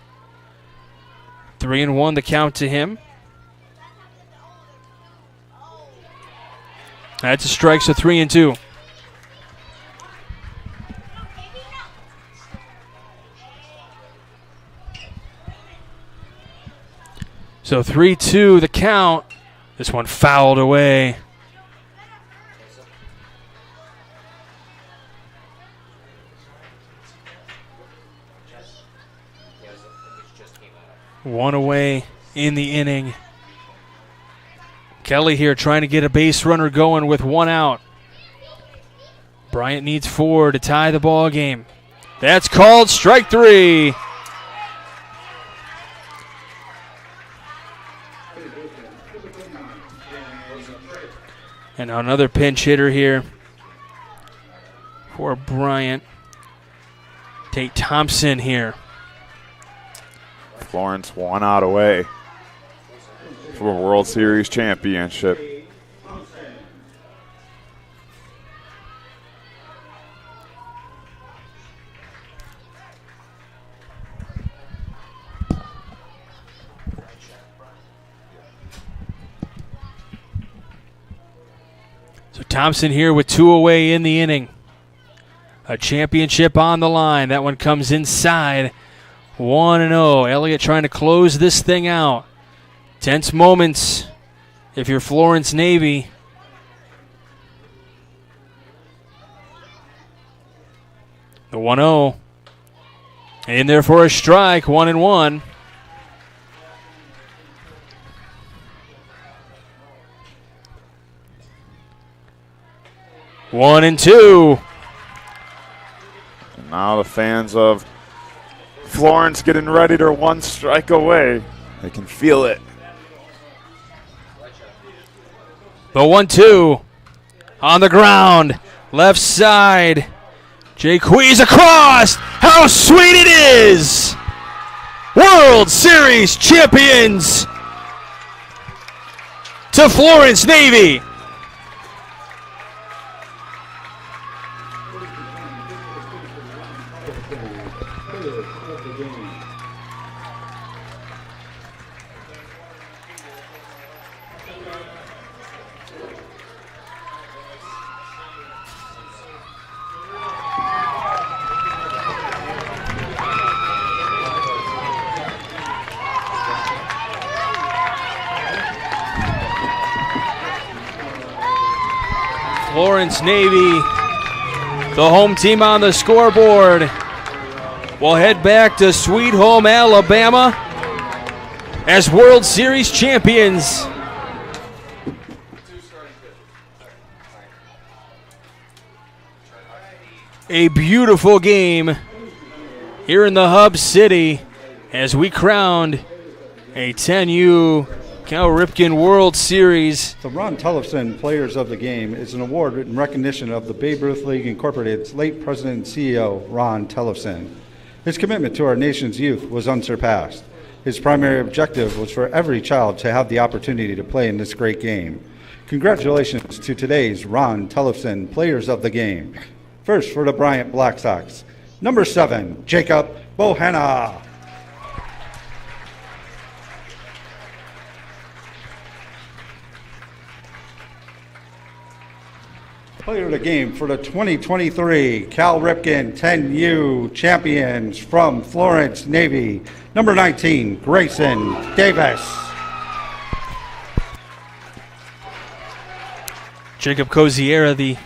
3-1 the count to him. That's a strike, so 3-2. So 3-2 the count. This one fouled away. One away in the inning. Kelly here trying to get a base runner going with 1 out. Bryant needs 4 to tie the ball game. That's called strike 3. And now another pinch hitter here for Bryant. Tate Thompson here. Florence 1 out away from a World Series championship. So Thompson here with 2 away in the inning. A championship on the line. That one comes inside. 1-0. Elliott trying to close this thing out. Tense moments if you're Florence Navy. The 1-0. In there for a strike. 1-1. One and two. And now the fans of Florence getting ready to 1 strike away. They can feel it. The 1-2 on the ground, left side. Jaques across. How sweet it is! World Series champions to Florence Navy. Florence Navy, the home team on the scoreboard, will head back to Sweet Home, Alabama as World Series champions. A beautiful game here in the Hub City as we crowned a 10U Cal Ripken World Series. The Ron Tellefson Players of the Game is an award in recognition of the Babe Ruth League Incorporated's late president and CEO, Ron Tellefson. His commitment to our nation's youth was unsurpassed. His primary objective was for every child to have the opportunity to play in this great game. Congratulations to today's Ron Tellefson Players of the Game. First for the Bryant Black Sox, number 7, Jacob Bohanna. Player of the game for the 2023 Cal Ripken 10U champions from Florence Navy, number 19, Grayson Davis. Jacob Coziera, the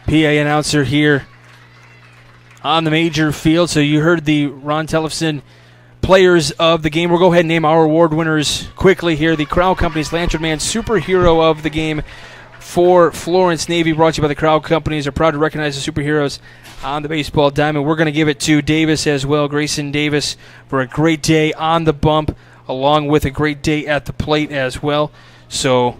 PA announcer here on the major field. So you heard the Ron Tellefson Players of the Game. We'll go ahead and name our award winners quickly here. The Crown Companies Lantern Man Superhero of the Game for Florence Navy, brought to you by the Crowd Companies, are proud to recognize the superheroes on the baseball diamond. We're going to give it to Davis as well, Grayson Davis, for a great day on the bump, along with a great day at the plate as well. So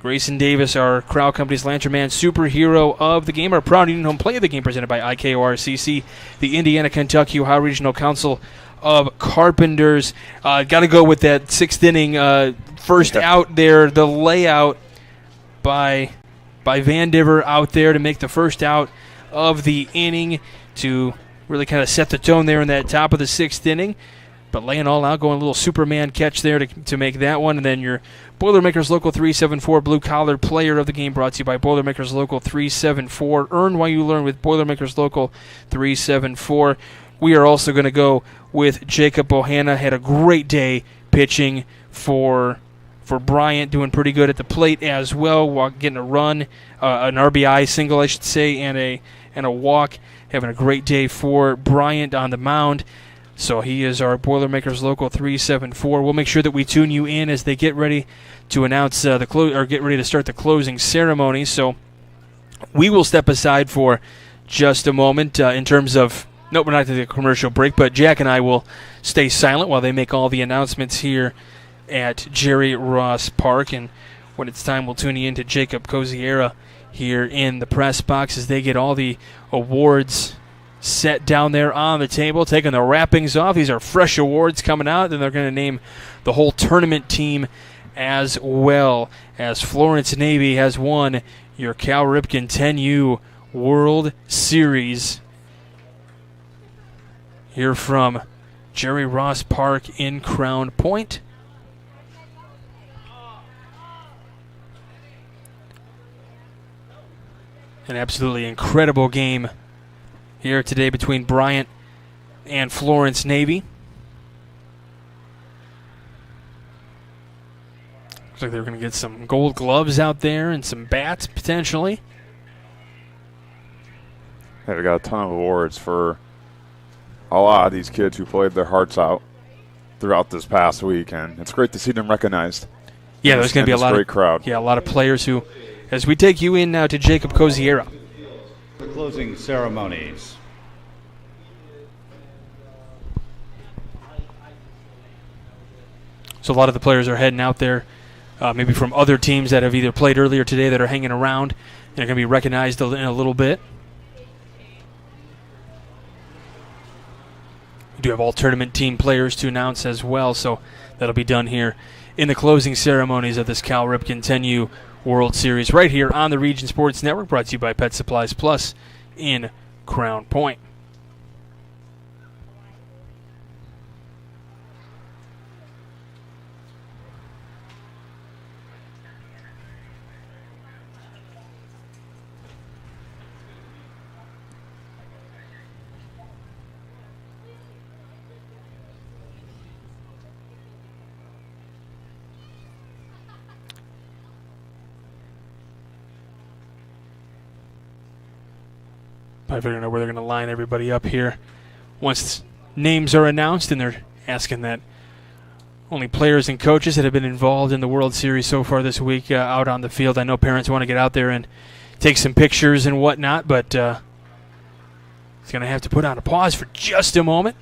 Grayson Davis, our Crowd Companies Lantern Man Superhero of the Game, our proud Union Home Play of the Game, presented by IKORCC, the Indiana, Kentucky, Ohio Regional Council of Carpenters. Got to go with that 6th inning first out there, the layout by Van Diver out there to make the first out of the inning to really kind of set the tone there in that top of the 6th inning. But laying all out, going a little Superman catch there to make that one. And then your Boilermakers Local 374 Blue Collar Player of the Game, brought to you by Boilermakers Local 374. Earn while you learn with Boilermakers Local 374. We are also going to go with Jacob Bohanna. Had a great day pitching for Bryant, doing pretty good at the plate as well, while getting a run, an RBI single, I should say, and a walk. Having a great day for Bryant on the mound. So he is our Boilermakers Local 374. We'll make sure that we tune you in as they get ready to announce get ready to start the closing ceremony. So we will step aside for just a moment in terms of, nope, we're not going to take a commercial break, but Jack and I will stay silent while they make all the announcements here at Jerry Ross Park. And when it's time, we'll tune you into Jacob Coziera here in the press box as they get all the awards set down there on the table, taking the wrappings off. These are fresh awards coming out. Then they're going to name the whole tournament team as well, as Florence Navy has won your Cal Ripken 10U World Series here from Jerry Ross Park in Crown Point. An absolutely incredible game here today between Bryant and Florence Navy. Looks like they're going to get some gold gloves out there and some bats potentially. Yeah, we got a ton of awards for a lot of these kids who played their hearts out throughout this past week, and it's great to see them recognized. Yeah, there's going to be a lot great crowd. Yeah, a lot of players who, as we take you in now to Jacob Coziera. The closing ceremonies. So a lot of the players are heading out there, maybe from other teams that have either played earlier today that are hanging around. They're going to be recognized in a little bit. We do have all tournament team players to announce as well, so that'll be done here in the closing ceremonies of this Cal Ripken 10U World Series right here on the Region Sports Network, brought to you by Pet Supplies Plus in Crown Point. I figured out where they're going to line everybody up here once names are announced, and they're asking that only players and coaches that have been involved in the World Series so far this week out on the field. I know parents want to get out there and take some pictures and whatnot, but it's going to have to put on a pause for just a moment.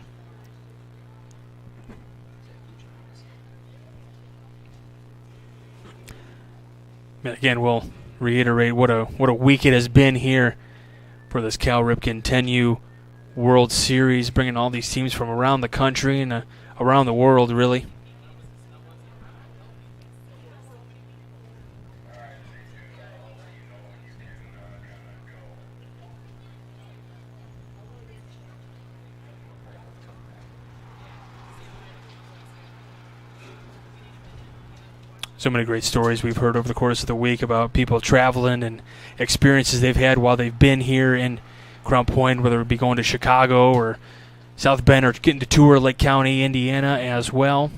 And again, we'll reiterate what a week it has been here for this Cal Ripken 10U World Series, bringing all these teams from around the country and around the world, really. So many great stories we've heard over the course of the week about people traveling and experiences they've had while they've been here in Crown Point, whether it be going to Chicago or South Bend or getting to tour Lake County, Indiana as well.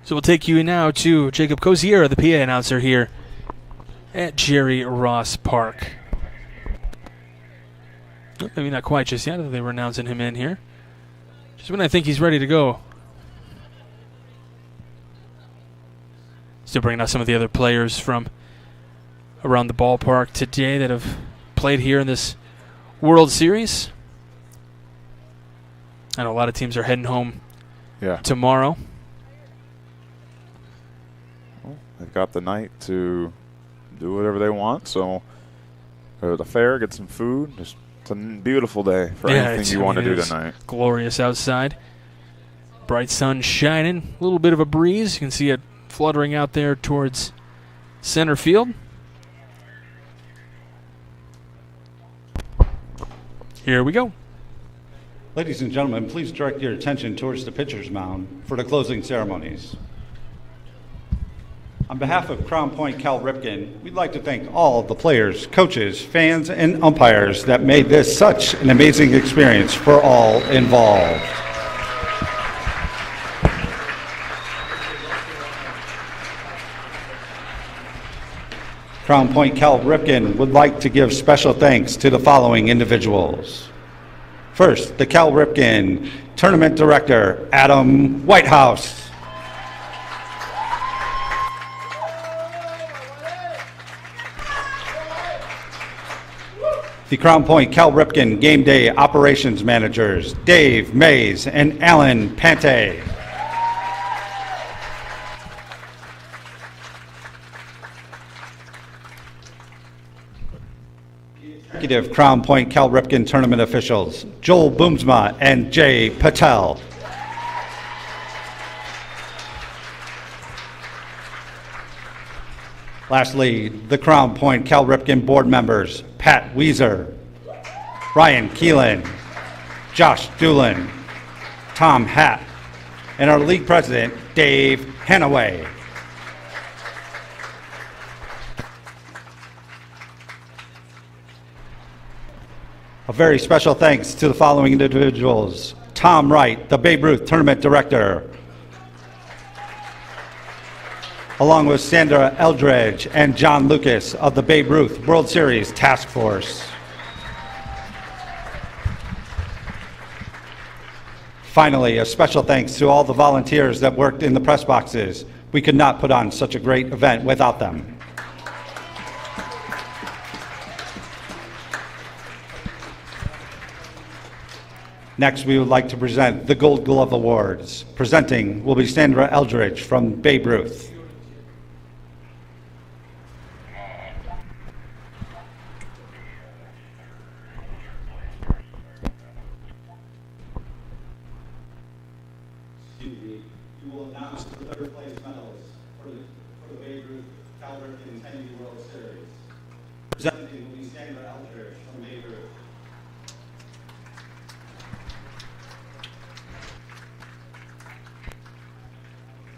So we'll take you now to Jacob Coziera, the PA announcer here at Jerry Ross Park. Maybe not quite just yet. They were announcing him in here. Just when I think he's ready to go. Still bringing out some of the other players from around the ballpark today that have played here in this World Series. I know a lot of teams are heading home tomorrow. Well, they've got the night to do whatever they want, so go to the fair, get some food. It's a beautiful day for anything you want to do tonight. Glorious outside. Bright sun shining. A little bit of a breeze. You can see it fluttering out there towards center field. Here we go. Ladies and gentlemen, please direct your attention towards the pitcher's mound for the closing ceremonies. On behalf of Crown Point Cal Ripken, we'd like to thank all the players, coaches, fans, and umpires that made this such an amazing experience for all involved. Crown Point Cal Ripken would like to give special thanks to the following individuals. First, the Cal Ripken Tournament Director, Adam Whitehouse. The Crown Point Cal Ripken Game Day Operations Managers, Dave Mays and Alan Pante. Executive Crown Point Cal Ripken Tournament Officials, Joel Boomsma and Jay Patel. Lastly, the Crown Point Cal Ripken Board members, Pat Weiser, Ryan Keelan, Josh Doolin, Tom Hatt, and our league president, Dave Hanaway. A very special thanks to the following individuals: Tom Wright, the Babe Ruth Tournament Director, along with Sandra Eldredge and John Lucas of the Babe Ruth World Series Task Force. Finally, a special thanks to all the volunteers that worked in the press boxes. We could not put on such a great event without them. Next, we would like to present the Gold Glove Awards. Presenting will be Sandra Eldredge from Babe Ruth. You will announce the third place medalists for the Babe Ruth Cal Ripken 10U World Series. Presenting will be Sandra Eldredge from Babe Ruth.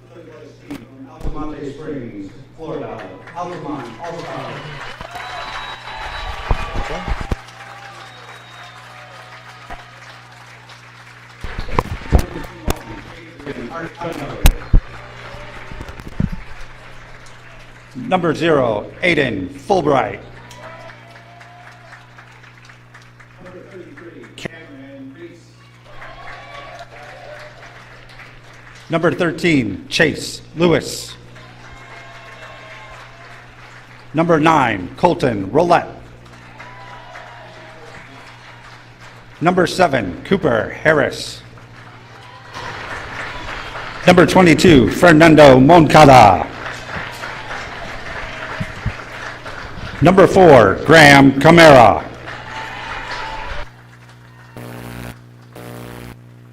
The third place team from Altamonte Springs, Florida, Altamont All-Stars. Number 0, Aiden Fulbright. Number 33, Cameron Reese. Number 13, Chase Lewis. Number 9, Colton Roulette. Number 7, Cooper Harris. Number 22, Fernando Moncada. Number 4, Graham Camara.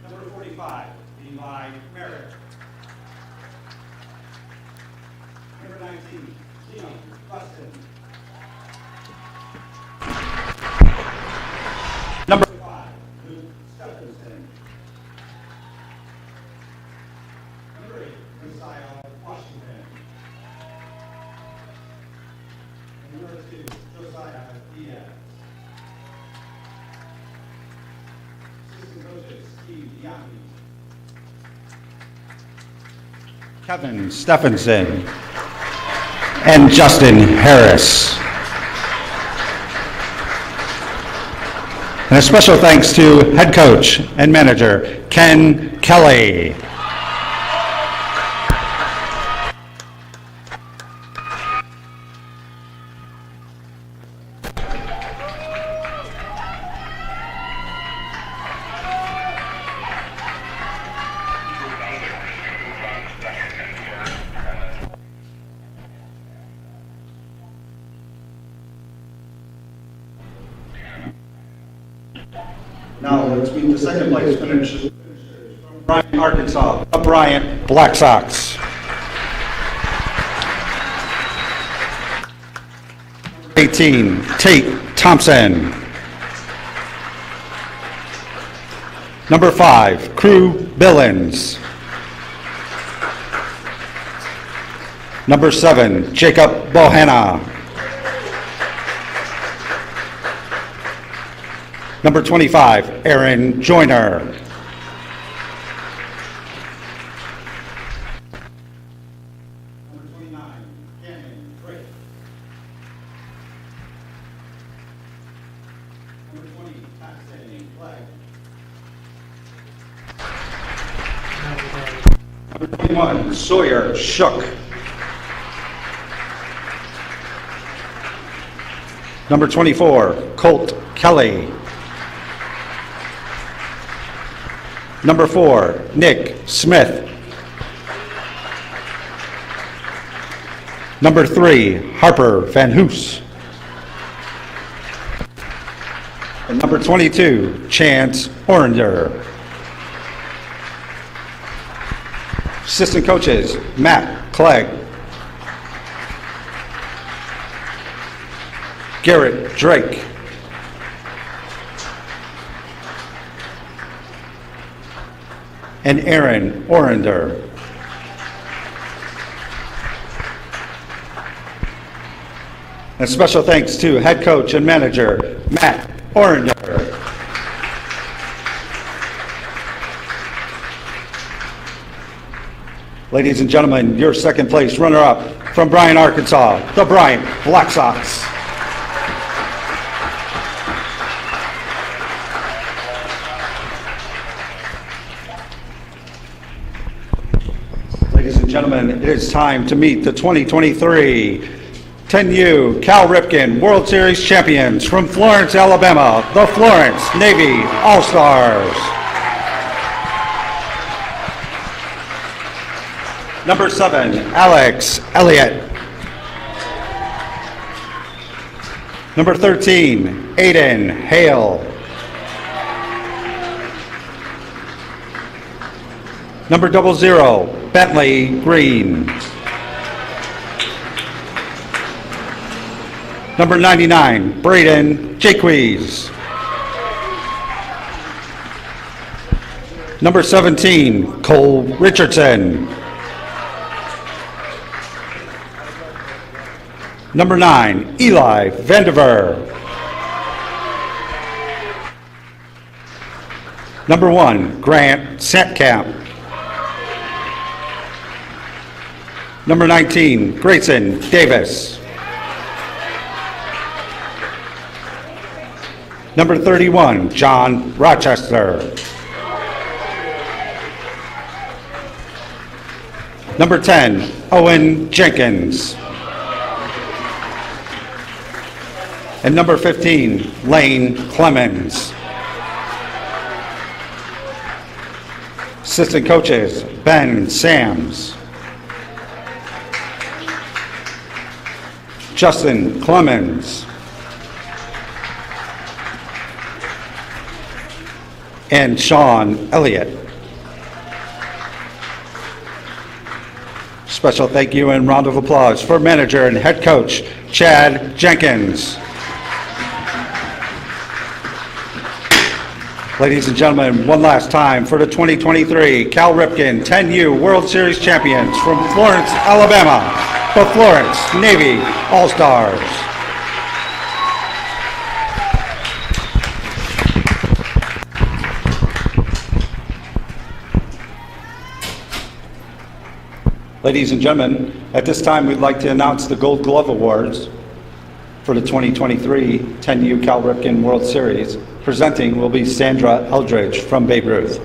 Number 45, Eli Merritt. Number 19, Leon Buston. Number 5, Luke Stephenson. Number 8, Messiah Washington. Number 2, Josiah Diaz. Assistant coaches, Steve Yami. Kevin Stephenson. And Justin Harris. And a special thanks to head coach and manager, Ken Kelly. Now let's meet the second place finishers from Bryant, Arkansas, the Bryant Black Sox. Number 18, Tate Thompson. Number 5, Crew Billings. Number 7, Jacob Bohanna. Number 25, Aaron Joyner. Number 29, Cameron Drake. Number 20, Paxton Clegg. Number 21, Sawyer Shook. Number 24, Colt Kelly. Number 4, Nick Smith. Number 3, Harper Van Hoos. And number 22, Chance Orender. Assistant coaches, Matt Clegg, Garrett Drake, and Aaron Orender. And special thanks to head coach and manager, Matt Orender. Ladies and gentlemen, your second place runner-up from Bryant, Arkansas, the Bryant Black Sox. Ladies and gentlemen, it is time to meet the 2023 10U Cal Ripken World Series champions from Florence, Alabama, the Florence Navy All-Stars. Number 7, Alex Elliott. Number 13, Aiden Hale. Number 00, Bentley Green. Number 99, Braden Jaques. Number 17, Cole Richardson. Number 9, Eli Vandiver. Number 1, Grant Santkamp. Number 19, Grayson Davis. Number 31, John Rochester. Number 10, Owen Jenkins. And number 15, Lane Clemens. Assistant coaches, Ben Sams, Justin Clemens, and Sean Elliott. Special thank you and round of applause for manager and head coach Chad Jenkins. Ladies and gentlemen, one last time for the 2023 Cal Ripken 10U World Series champions from Florence, Alabama, the Florence Navy All-Stars. Ladies and gentlemen, at this time we'd like to announce the Gold Glove Awards for the 2023 10U Cal Ripken World Series. Presenting will be Sandra Eldridge from Babe Ruth.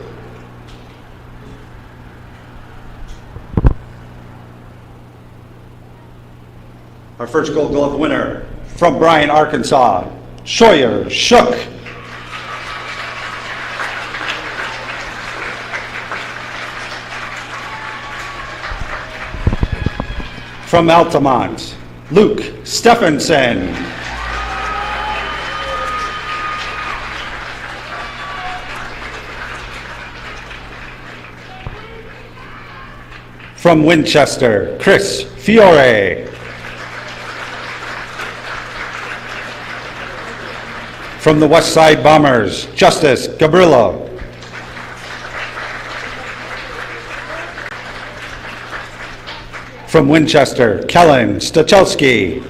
Our first Gold Glove winner from Bryant, Arkansas, Sawyer Shook. From Altamont, Luke Stephenson. From Winchester, Chris Fiore. From the West Side Bombers, Justice Gabrillo. From Winchester, Kellen Stachelski.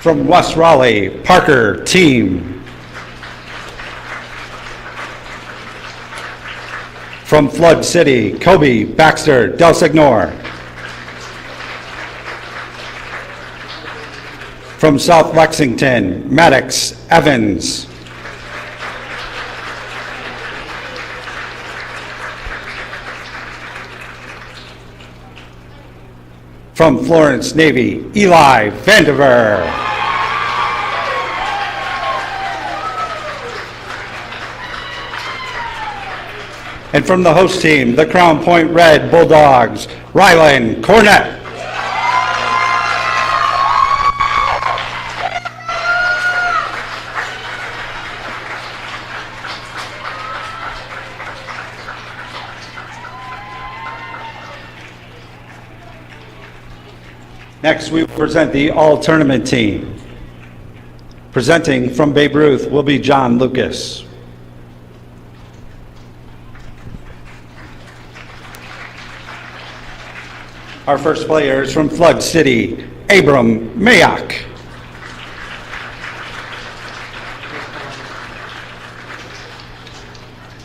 From West Raleigh, Parker Team. From Flood City, Kobe Baxter Del Signor. From South Lexington, Maddox Evans. From Florence, Navy, Eli Vandiver. And from the host team, the Crown Point Red Bulldogs, Rylan Cornett. Next, we will present the all-tournament team. Presenting from Babe Ruth will be John Lucas. Our first player is from Flood City, Abram Mayak.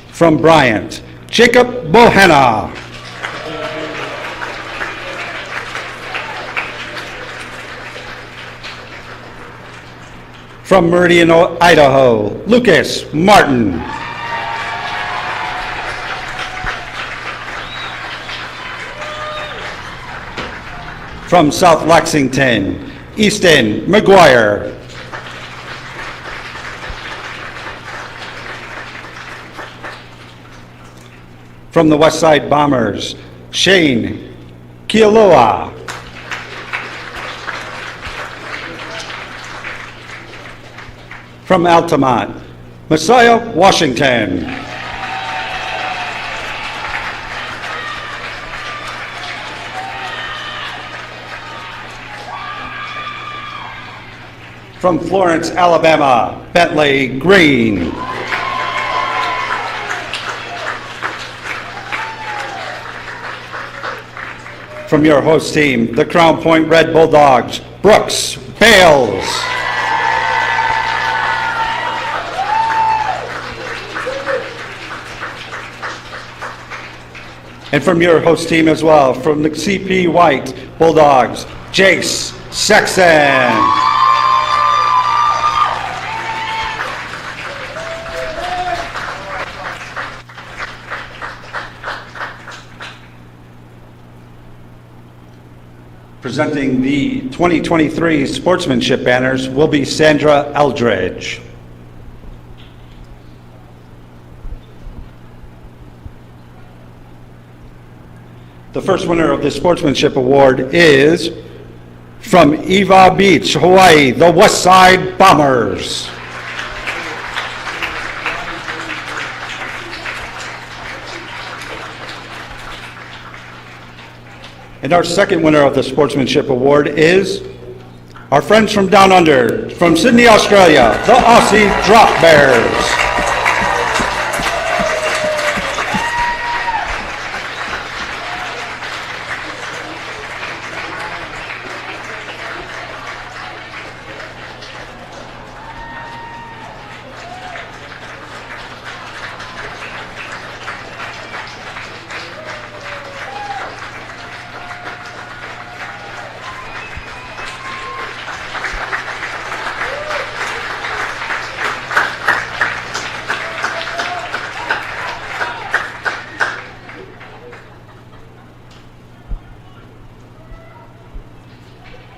From Bryant, Jacob Bohanna. From Meridian, Idaho, Lucas Martin. From South Lexington, Easton McGuire. From the West Side Bombers, Shane Kialoa. From Altamont, Messiah Washington. From Florence, Alabama, Bentley Green. From your host team, the Crown Point Red Bulldogs, Brooks Bales. And from your host team as well, from the CP White Bulldogs, Jace Sexton. Presenting the 2023 sportsmanship banners will be Sandra Eldridge. The first winner of the sportsmanship award is from Eva Beach, Hawaii, the West Side Bombers. And our second winner of the sportsmanship award is our friends from down under, from Sydney, Australia, the Aussie Drop Bears.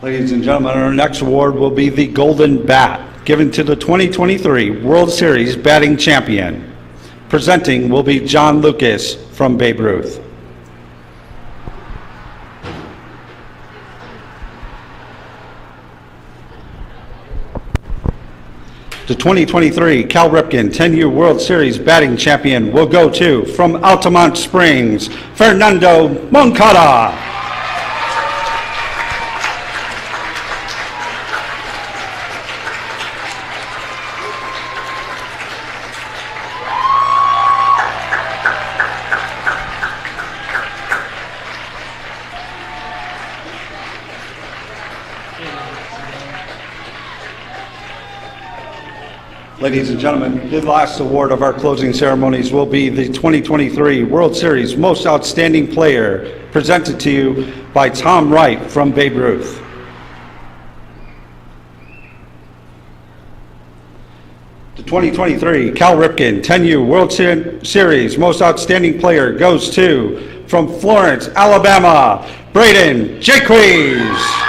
Ladies and gentlemen, our next award will be the Golden Bat, given to the 2023 World Series batting champion. Presenting will be John Lucas from Babe Ruth. The 2023 Cal Ripken 10U World Series batting champion will go to, from Altamont Springs, Fernando Moncada. Ladies and gentlemen, the last award of our closing ceremonies will be the 2023 World Series Most Outstanding Player, presented to you by Tom Wright from Babe Ruth. The 2023 Cal Ripken 10U World Series Most Outstanding Player goes to, from Florence, Alabama, Braden Jaques.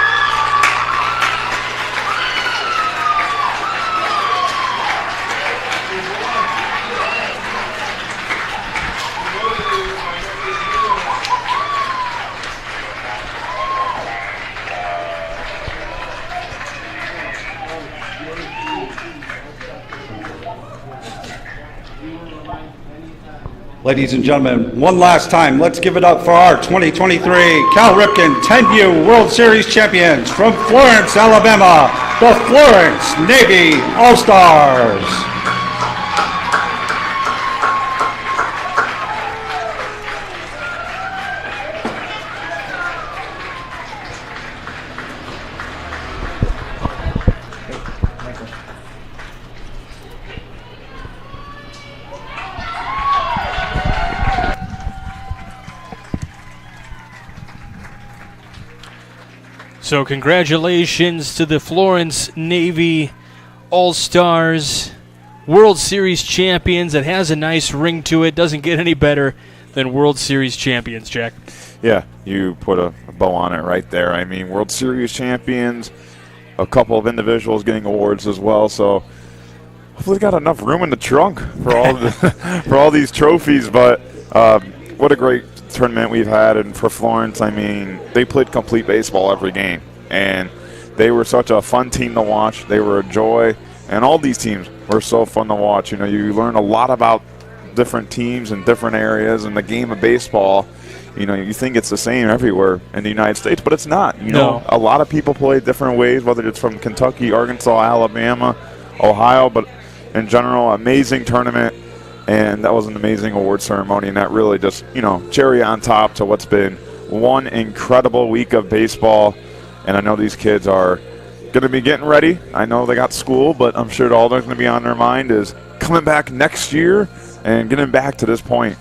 Ladies and gentlemen, one last time, let's give it up for our 2023 Cal Ripken 10U World Series champions from Florence, Alabama, the Florence Navy All-Stars. So congratulations to the Florence Navy All-Stars, World Series champions. It has a nice ring to it. Doesn't get any better than World Series champions, Jack. Yeah, you put a bow on it right there. I mean, World Series champions, a couple of individuals getting awards as well. So hopefully got enough room in the trunk for all for all these trophies. But what a great tournament we've had, and for Florence, I mean, they played complete baseball every game, and they were such a fun team to watch. They were a joy, and all these teams were so fun to watch. You know, you learn a lot about different teams in different areas, and the game of baseball, you know, you think it's the same everywhere in the United States, but it's not. You know, a lot of people play different ways, whether it's from Kentucky, Arkansas, Alabama, Ohio, but in general, amazing tournament. And that was an amazing award ceremony, and that really just, you know, cherry on top to what's been one incredible week of baseball. And I know these kids are going to be getting ready. I know they got school, but I'm sure all that's going to be on their mind is coming back next year and getting back to this point.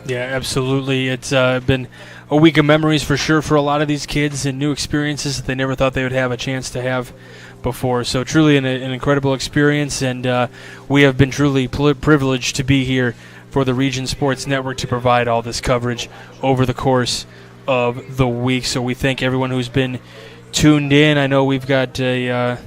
Yeah, absolutely. It's been a week of memories for sure for a lot of these kids, and new experiences that they never thought they would have a chance to have before. So truly an incredible experience, and we have been truly privileged to be here for the Region Sports Network to provide all this coverage over the course of the week. So we thank everyone who's been tuned in. I know we've got a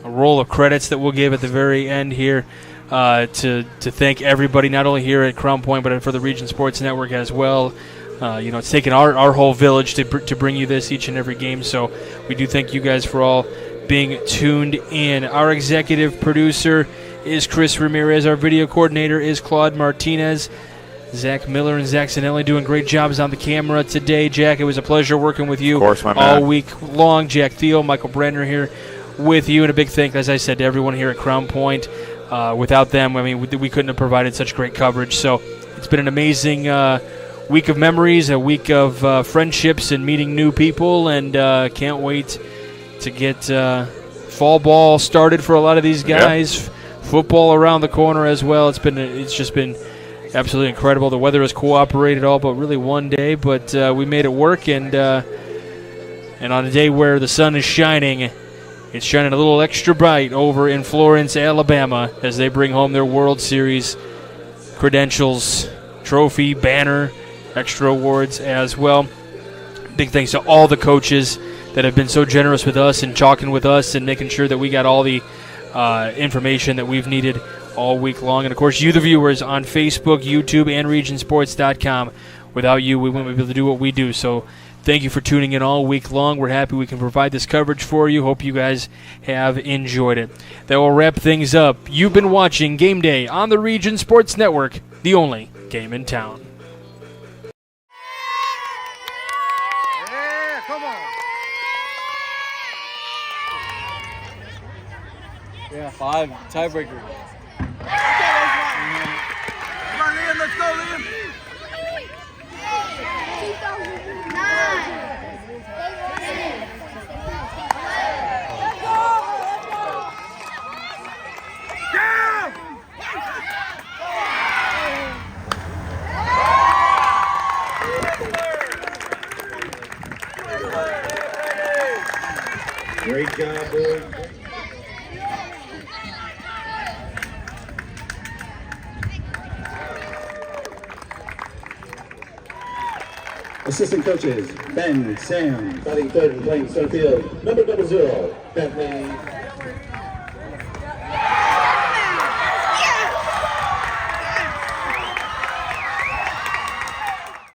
roll of credits that we'll give at the very end here to thank everybody, not only here at Crown Point, but for the Region Sports Network as well. You know, it's taken our whole village to bring you this each and every game. So we do thank you guys for all being tuned in. Our executive producer is Chris Ramirez. Our video coordinator is Claude Martinez. Zach Miller and Zach Zanelli doing great jobs on the camera today. Jack, it was a pleasure working with you all week long. Jack Thiel, Michael Brenner here with you, and a big thank, as I said, to everyone here at Crown Point. Without them, I mean, we couldn't have provided such great coverage. So it's been an amazing week of memories, a week of friendships and meeting new people, and can't wait to get fall ball started for a lot of these guys. Yeah. Football around the corner as well. It's just been absolutely incredible. The weather has cooperated all but really one day, but we made it work, and on a day where the sun is shining, it's shining a little extra bright over in Florence, Alabama, as they bring home their World Series credentials, trophy, banner, extra awards as well. Big thanks to all the coaches that have been so generous with us and talking with us and making sure that we got all the information that we've needed all week long. And, of course, you, the viewers, on Facebook, YouTube, and regionsports.com. Without you, we wouldn't be able to do what we do. So thank you for tuning in all week long. We're happy we can provide this coverage for you. Hope you guys have enjoyed it. That will wrap things up. You've been watching Game Day on the Region Sports Network, the only game in town. Yeah, come on. Yeah, 5, tiebreaker. Come on, Liam, let's go, Liam. 2009. Great job, boys. Assistant coaches, Ben, Sam. Batting third and playing center field, number 0, Bethany